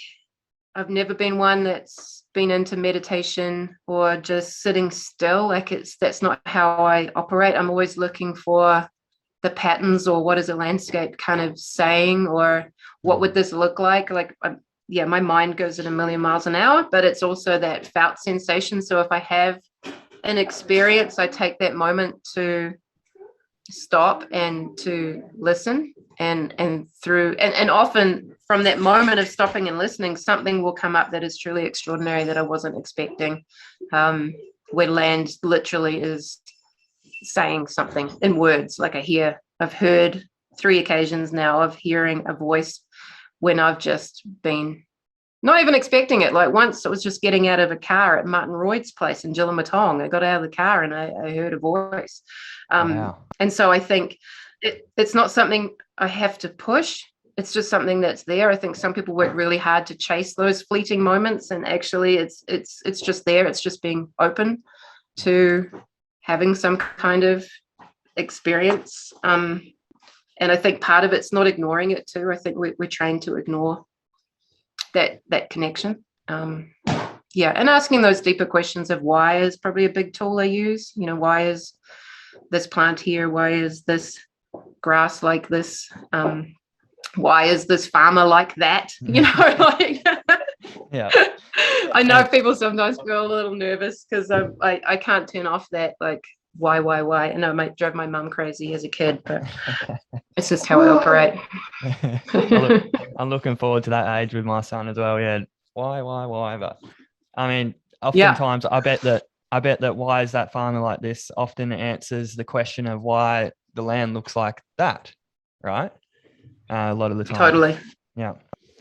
I've never been one that's been into meditation or just sitting still. Like, that's not how I operate. I'm always looking for the patterns, or what is a landscape kind of saying, or what would this look like? Like, my mind goes at a million miles an hour, but it's also that felt sensation. So if I have an experience, I take that moment to stop and to listen, and often from that moment of stopping and listening, something will come up that is truly extraordinary that I wasn't expecting, where land literally is saying something in words. Like I've heard 3 occasions now of hearing a voice when I've just been not even expecting it. Like once I was just getting out of a car at Martin Royd's place in Jillamatong. I got out of the car and I heard a voice. Wow. And so I think it's not something I have to push. It's just something that's there. I think some people work really hard to chase those fleeting moments, and actually it's just there. It's just being open to having some kind of experience. And I think part of it's not ignoring it too. I think we're trained to ignore that connection. Yeah, and asking those deeper questions of why is probably a big tool I use. You know, why is this plant here? Why is this grass like this? Why is this farmer like that? You know, like Yeah. I know people sometimes feel a little nervous because I can't turn off that like why. I know it might drive my mum crazy as a kid, but it's just how I operate. I'm looking forward to that age with my son as well. Yeah, why? But I mean, oftentimes I bet that why is that farmer like this often answers the question of why the land looks like that, right? A lot of the time. Totally. Yeah.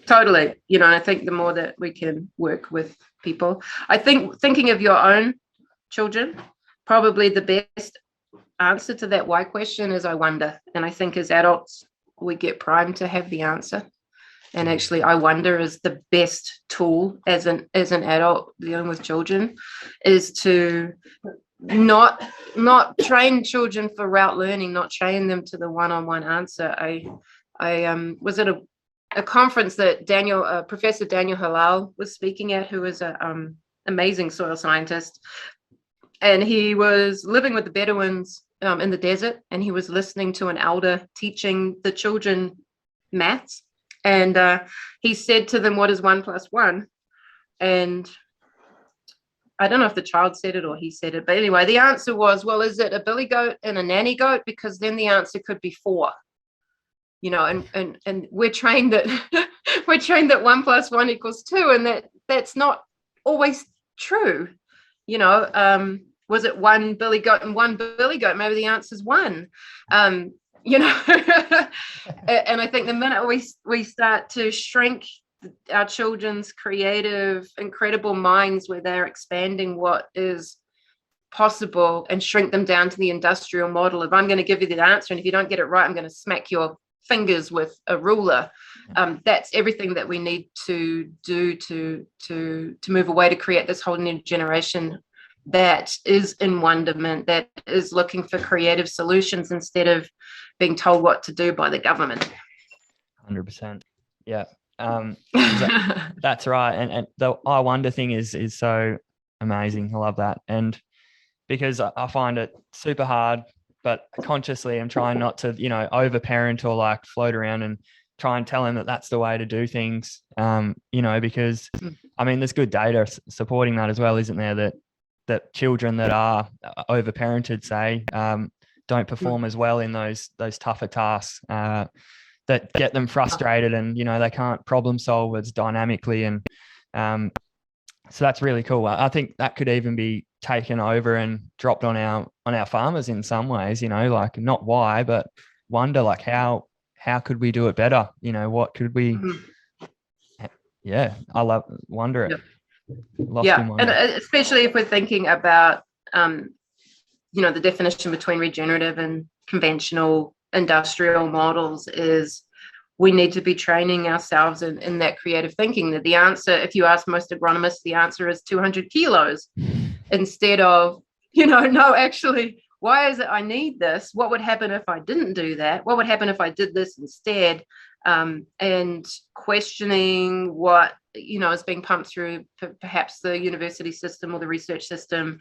Totally. You know, I think the more that we can work with people, I think thinking of your own children, probably the best answer to that why question is I wonder. And I think as adults, we get primed to have the answer. And actually, I wonder is the best tool as an adult dealing with children, is to not train children for route learning, not train them to the one-on-one answer. I was at a conference that Professor Daniel Halal was speaking at, who is an amazing soil scientist. And he was living with the Bedouins in the desert, and he was listening to an elder teaching the children maths. And he said to them, what is 1 + 1? And I don't know if the child said it or he said it, but anyway, the answer was, well, is it a billy goat and a nanny goat? Because then the answer could be 4. You know, and we're trained that 1 + 1 = 2, and that's not always true. You know, was it 1 billy goat and 1 billy goat? Maybe the answer is 1. You know, and I think the minute we start to shrink our children's creative, incredible minds, where they're expanding what is possible, and shrink them down to the industrial model of I'm going to give you the answer, and if you don't get it right, I'm going to smack your fingers with a ruler. That's everything that we need to do to move away, to create this whole new generation that is in wonderment, that is looking for creative solutions instead of being told what to do by the government. 100%. Yeah. That's right. And the I wonder thing is so amazing. I love that. And because I find it super hard, but consciously I'm trying not to, you know, overparent or like float around and try and tell him that that's the way to do things. You know, because I mean, there's good data supporting that as well, isn't there? That children that are overparented, say, don't perform as well in those tougher tasks, that get them frustrated, and, you know, they can't problem solve as dynamically. And so that's really cool. I think that could even be taken over and dropped on our farmers in some ways, you know, like not why, but wonder, like how could we do it better? You know, what could we, I love wonder it. Yeah. And especially if we're thinking about, you know, the definition between regenerative and conventional industrial models is we need to be training ourselves in that creative thinking, that the answer, if you ask most agronomists, the answer is 200 kilos instead of, you know, no, actually, why is it I need this? What would happen if I didn't do that? What would happen if I did this instead? And questioning what, you know, is being pumped through perhaps the university system or the research system,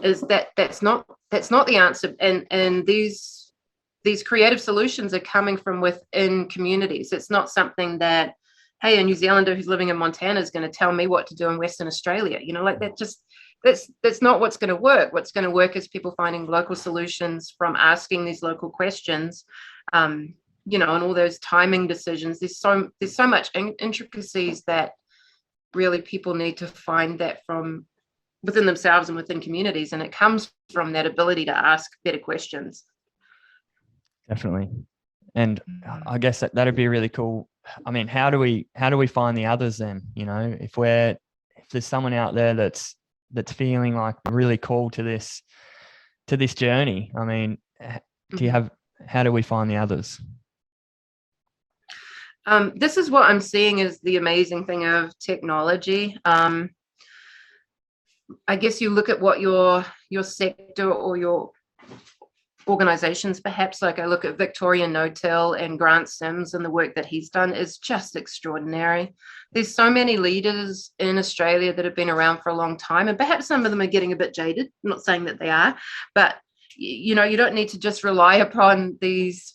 is that's not the answer. And these creative solutions are coming from within communities. It's not something that, hey, a New Zealander who's living in Montana is going to tell me what to do in Western Australia. You know, like that's not what's going to work. What's going to work is people finding local solutions from asking these local questions, and all those timing decisions. There's so much intricacies that really people need to find that from within themselves and within communities, and it comes from that ability to ask better questions. Definitely. And I guess that'd be really cool. I mean, how do we find the others then? If there's someone out there that's feeling like really called to this journey, I mean, how do we find the others? This is what I'm seeing is the amazing thing of technology. I guess you look at what your sector or your organizations, perhaps, like I look at Victoria No-Till and Grant Sims, and the work that he's done is just extraordinary. There's so many leaders in Australia that have been around for a long time, and perhaps some of them are getting a bit jaded. I'm not saying that they are, but you don't need to just rely upon these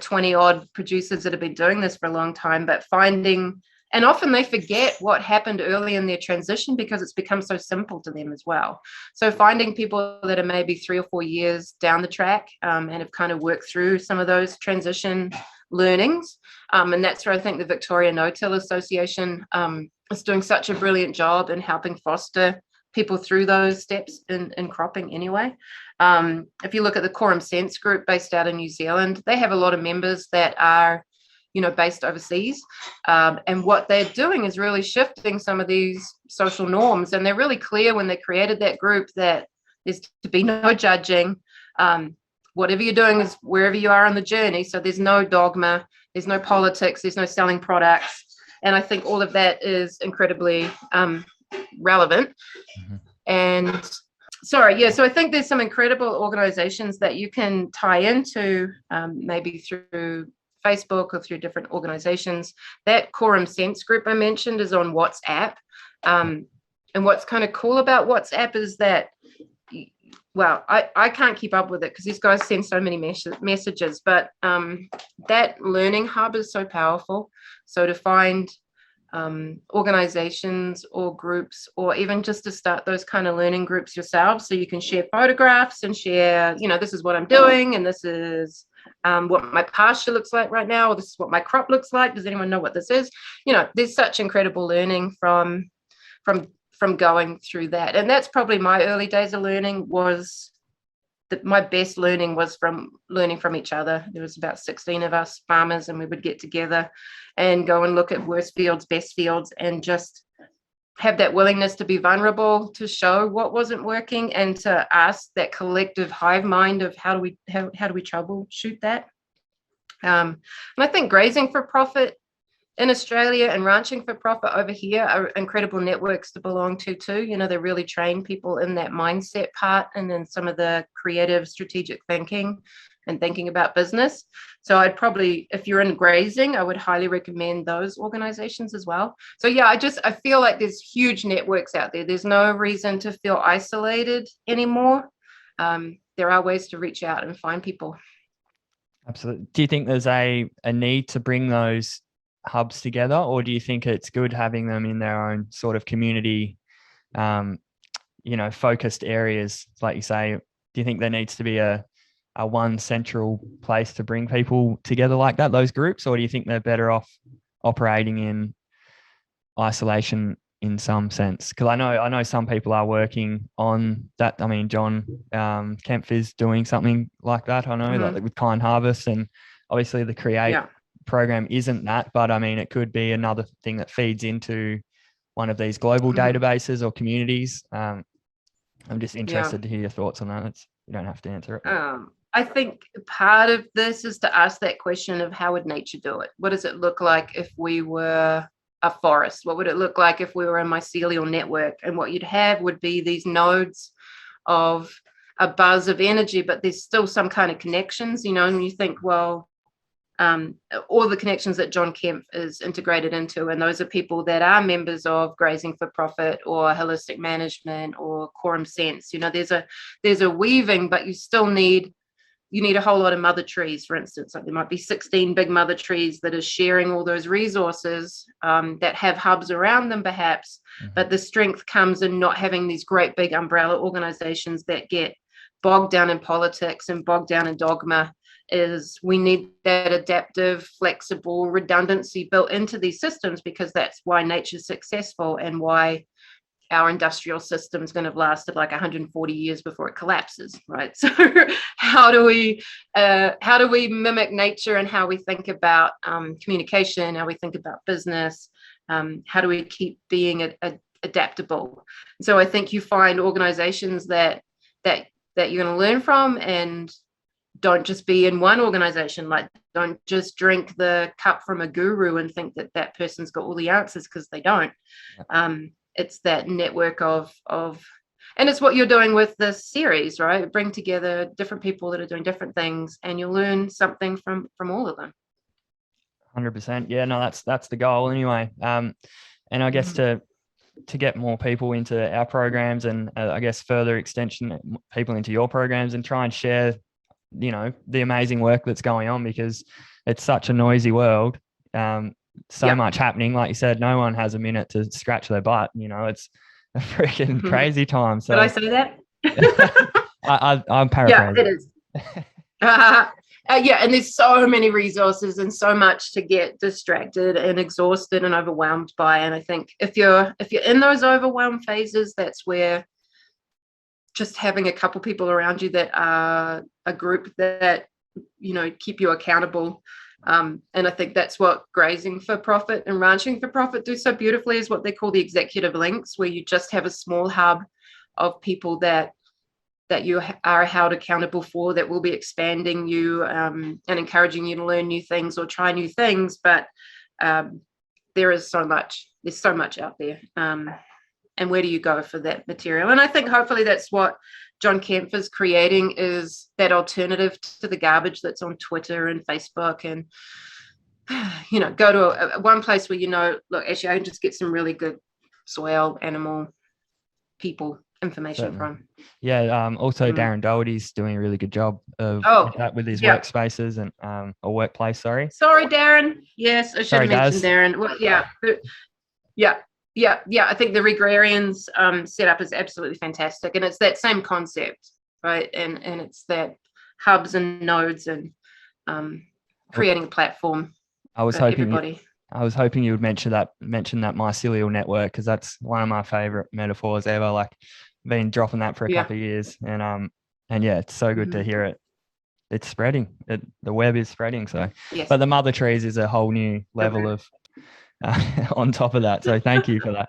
20 odd producers that have been doing this for a long time, but finding, and often they forget what happened early in their transition because it's become so simple to them as well. So finding people that are maybe 3 or 4 years down the track, and have kind of worked through some of those transition learnings. And that's where I think the Victoria No-Till Association is doing such a brilliant job in helping foster people through those steps in cropping anyway. If you look at the Quorum Sense group based out in New Zealand, they have a lot of members that are based overseas. And what they're doing is really shifting some of these social norms. And they're really clear when they created that group that there's to be no judging. Whatever you're doing is wherever you are on the journey. So there's no dogma, there's no politics, there's no selling products. And I think all of that is incredibly relevant. Mm-hmm. And so I think there's some incredible organizations that you can tie into, maybe through Facebook or through different organizations. That Quorum Sense group I mentioned is on WhatsApp. And what's kind of cool about WhatsApp is that, well, I can't keep up with it because these guys send so many messages, but that learning hub is so powerful. So to find organizations or groups, or even just to start those kind of learning groups yourself, so you can share photographs and share, this is what I'm doing, and this is what my pasture looks like right now, or this is what my crop looks like. Does anyone know what this is? There's such incredible learning from going through that. And that's probably my early days of learning. Was that my best learning was from learning from each other. There was about 16 of us farmers, and we would get together and go and look at worst fields, best fields, and just have that willingness to be vulnerable, to show what wasn't working, and to ask that collective hive mind of how do we troubleshoot that. And I think grazing for profit in Australia and ranching for profit over here are incredible networks to belong to too. They really train people in that mindset part, and then some of the creative strategic thinking and thinking about business. So I'd probably, if you're in grazing, I would highly recommend those organizations as well. So yeah, I feel like there's huge networks out there. There's no reason to feel isolated anymore. There are ways to reach out and find people. Absolutely. Do you think there's a need to bring those hubs together, or do you think it's good having them in their own sort of community, focused areas? Like you say, do you think there needs to be a one central place to bring people together like that, those groups, or do you think they're better off operating in isolation in some sense? Because I know some people are working on that. I mean, John Kempf is doing something like that. I know, like with Kind Harvest, and obviously the Create program isn't that, but I mean, it could be another thing that feeds into one of these global databases or communities. I'm just interested to hear your thoughts on that. You don't have to answer it. I think part of this is to ask that question of how would nature do it? What does it look like if we were a forest? What would it look like if we were a mycelial network? And what you'd have would be these nodes of a buzz of energy, but there's still some kind of connections, and you think, well, all the connections that John Kempf is integrated into, and those are people that are members of Grazing for Profit or Holistic Management or Quorum Sense. There's a weaving, but you still need you need a whole lot of mother trees, for instance. Like there might be 16 big mother trees that are sharing all those resources that have hubs around them, perhaps. But the strength comes in not having these great big umbrella organizations that get bogged down in politics and bogged down in dogma. Is we need that adaptive, flexible redundancy built into these systems, because that's why nature's successful and why our industrial system is going to have lasted like 140 years before it collapses, right? So how do we mimic nature and how we think about communication, how we think about business, how do we keep being adaptable? So I think you find organizations that you're going to learn from, and don't just be in one organization. Like, don't just drink the cup from a guru and think that that person's got all the answers, because they don't. It's that network of, and it's what you're doing with this series, right? Bring together different people that are doing different things, and you'll learn something from all of them. 100%. Yeah, no, that's the goal anyway. And I guess to get more people into our programs, and I guess further extension people into your programs, and try and share, the amazing work that's going on, because it's such a noisy world. So much happening. Like you said, no one has a minute to scratch their butt. It's a freaking crazy time. So did I say that? I'm paraphrasing. Yeah, it is. And there's so many resources and so much to get distracted and exhausted and overwhelmed by. And I think if you're in those overwhelmed phases, that's where just having a couple people around you that are a group that keep you accountable. And I think that's what grazing for profit and ranching for profit do so beautifully, is what they call the executive links, where you just have a small hub of people that you are held accountable for, that will be expanding you and encouraging you to learn new things or try new things. But there's so much out there. And where do you go for that material? And I think hopefully that's what John Kempf is creating, is that alternative to the garbage that's on Twitter and Facebook, and go to one place where look, actually I can just get some really good soil, animal, people information from. Yeah. Also, Darren Doherty's doing a really good job of that with his workspaces and or workplace. Sorry, Darren. Yes, I should have mentioned Darren. Well, yeah. I think the Regrarians setup is absolutely fantastic, and it's that same concept, right? And it's that hubs and nodes and creating a platform. I was hoping you would mention that mycelial network, because that's one of my favorite metaphors ever. Like, been dropping that for a couple of years, and yeah, it's so good to hear it. It's spreading. The web is spreading. So, yes. But the mother trees is a whole new level of on top of that. So thank you for that.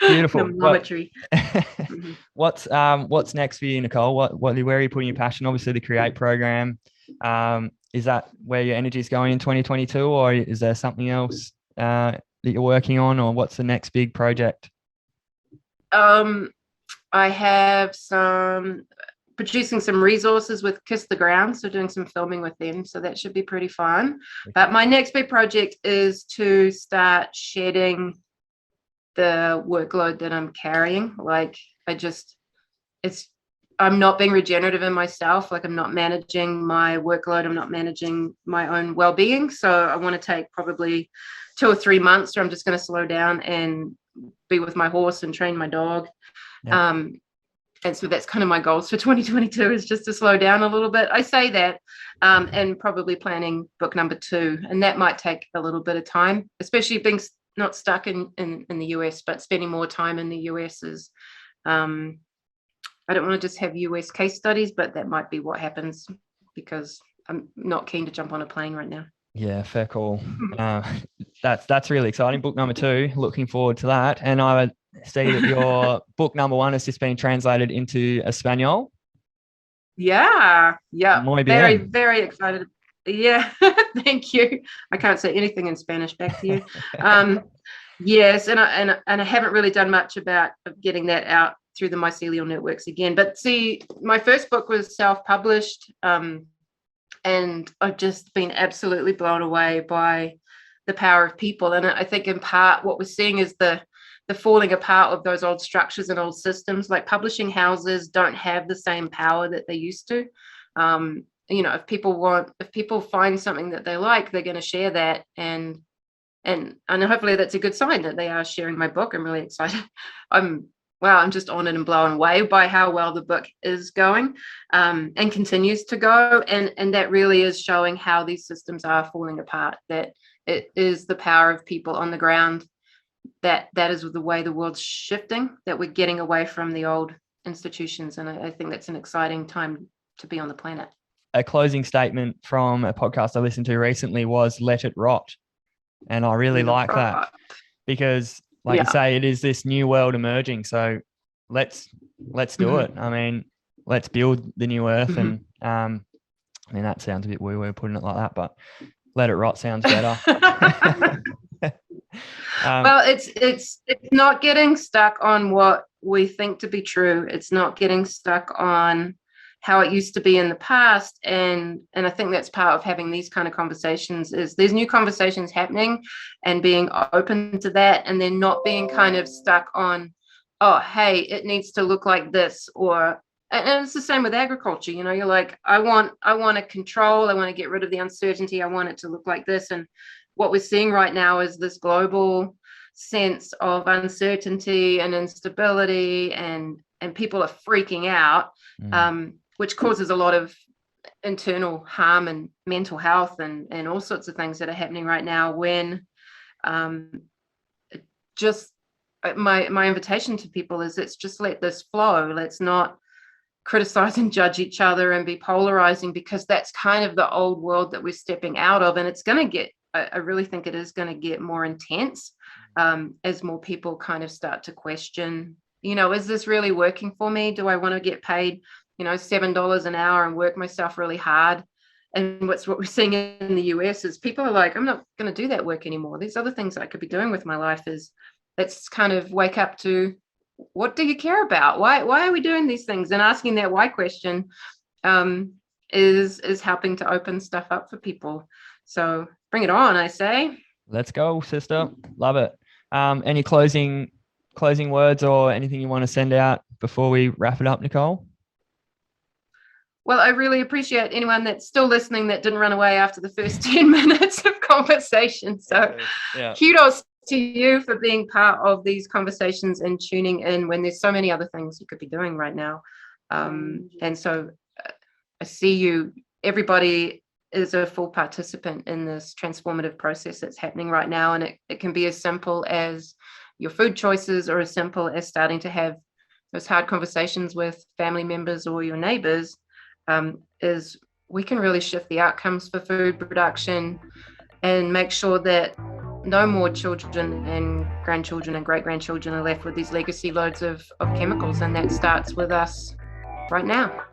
Beautiful. What's next for you, Nicole? Where are you putting your passion? Obviously, the Create program. Is that where your energy is going in 2022, or is there something else that you're working on, or what's the next big project? I have producing some resources with Kiss the Ground, so doing some filming with them, so that should be pretty fun. But my next big project is to start shedding the workload that I'm carrying. Like, I'm not being regenerative in myself. Like, I'm not managing my workload, I'm not managing my own well-being. So I want to take probably 2 or 3 months where I'm just going to slow down and be with my horse and train my dog. And so that's kind of my goals for 2022, is just to slow down a little bit. I say that, and probably planning book number 2. And that might take a little bit of time, especially being not stuck in the US, but spending more time in the US is, I don't want to just have US case studies, but that might be what happens, because I'm not keen to jump on a plane right now. Yeah, fair call. That's really exciting. Book number 2, looking forward to that. And I would see that your book number 1 has just been translated into Espanol. Yeah. Muy bien. Very, very excited. Yeah, thank you. I can't say anything in Spanish back to you. Yes, and I haven't really done much about getting that out through the mycelial networks again. But see, my first book was self-published, and I've just been absolutely blown away by the power of people. And I think in part what we're seeing is the falling apart of those old structures and old systems. Like, publishing houses don't have the same power that they used to. If people find something that they like, they're going to share that, and hopefully that's a good sign that they are sharing my book. I'm really excited. I'm just honored and blown away by how well the book is going, and continues to go. And that really is showing how these systems are falling apart, that it is the power of people on the ground, that is the way the world's shifting, that we're getting away from the old institutions. And I think that's an exciting time to be on the planet. A closing statement from a podcast I listened to recently was "Let it rot." And I really like that, because like you say, it is this new world emerging. So let's do it. I mean, let's build the new earth. And I mean, that sounds a bit woo-woo putting it like that, but let it rot sounds better. Well, it's not getting stuck on what we think to be true. It's not getting stuck on how it used to be in the past. And I think that's part of having these kind of conversations, is there's new conversations happening, and being open to that, and then not being kind of stuck on, oh, hey, it needs to look like this. And it's the same with agriculture. You're like, I want to control, I want to get rid of the uncertainty, I want it to look like this. And what we're seeing right now is this global sense of uncertainty and instability, and people are freaking out, which causes a lot of internal harm and mental health and all sorts of things that are happening right now. When just my invitation to people is, let's just let this flow. Let's not criticize and judge each other and be polarizing, because that's kind of the old world that we're stepping out of. And it's going to get, I really think it is going to get more intense as more people kind of start to question, is this really working for me? Do I want to get paid $7 an hour and work myself really hard? And what we're seeing in the US is people are like, I'm not going to do that work anymore. There's other things I could be doing with my life. Let's kind of wake up to, what do you care about? Why are we doing these things? And asking that why question is helping to open stuff up for people. So bring it on, I say. Let's go, sister. Love it. Any closing words or anything you want to send out before we wrap it up, Nicole? Well, I really appreciate anyone that's still listening that didn't run away after the first 10 minutes of conversation. So kudos to you for being part of these conversations and tuning in when there's so many other things you could be doing right now. And so I see you, everybody is a full participant in this transformative process that's happening right now. And it can be as simple as your food choices, or as simple as starting to have those hard conversations with family members or your neighbors. Is we can really shift the outcomes for food production and make sure that no more children and grandchildren and great-grandchildren are left with these legacy loads of chemicals. And that starts with us right now.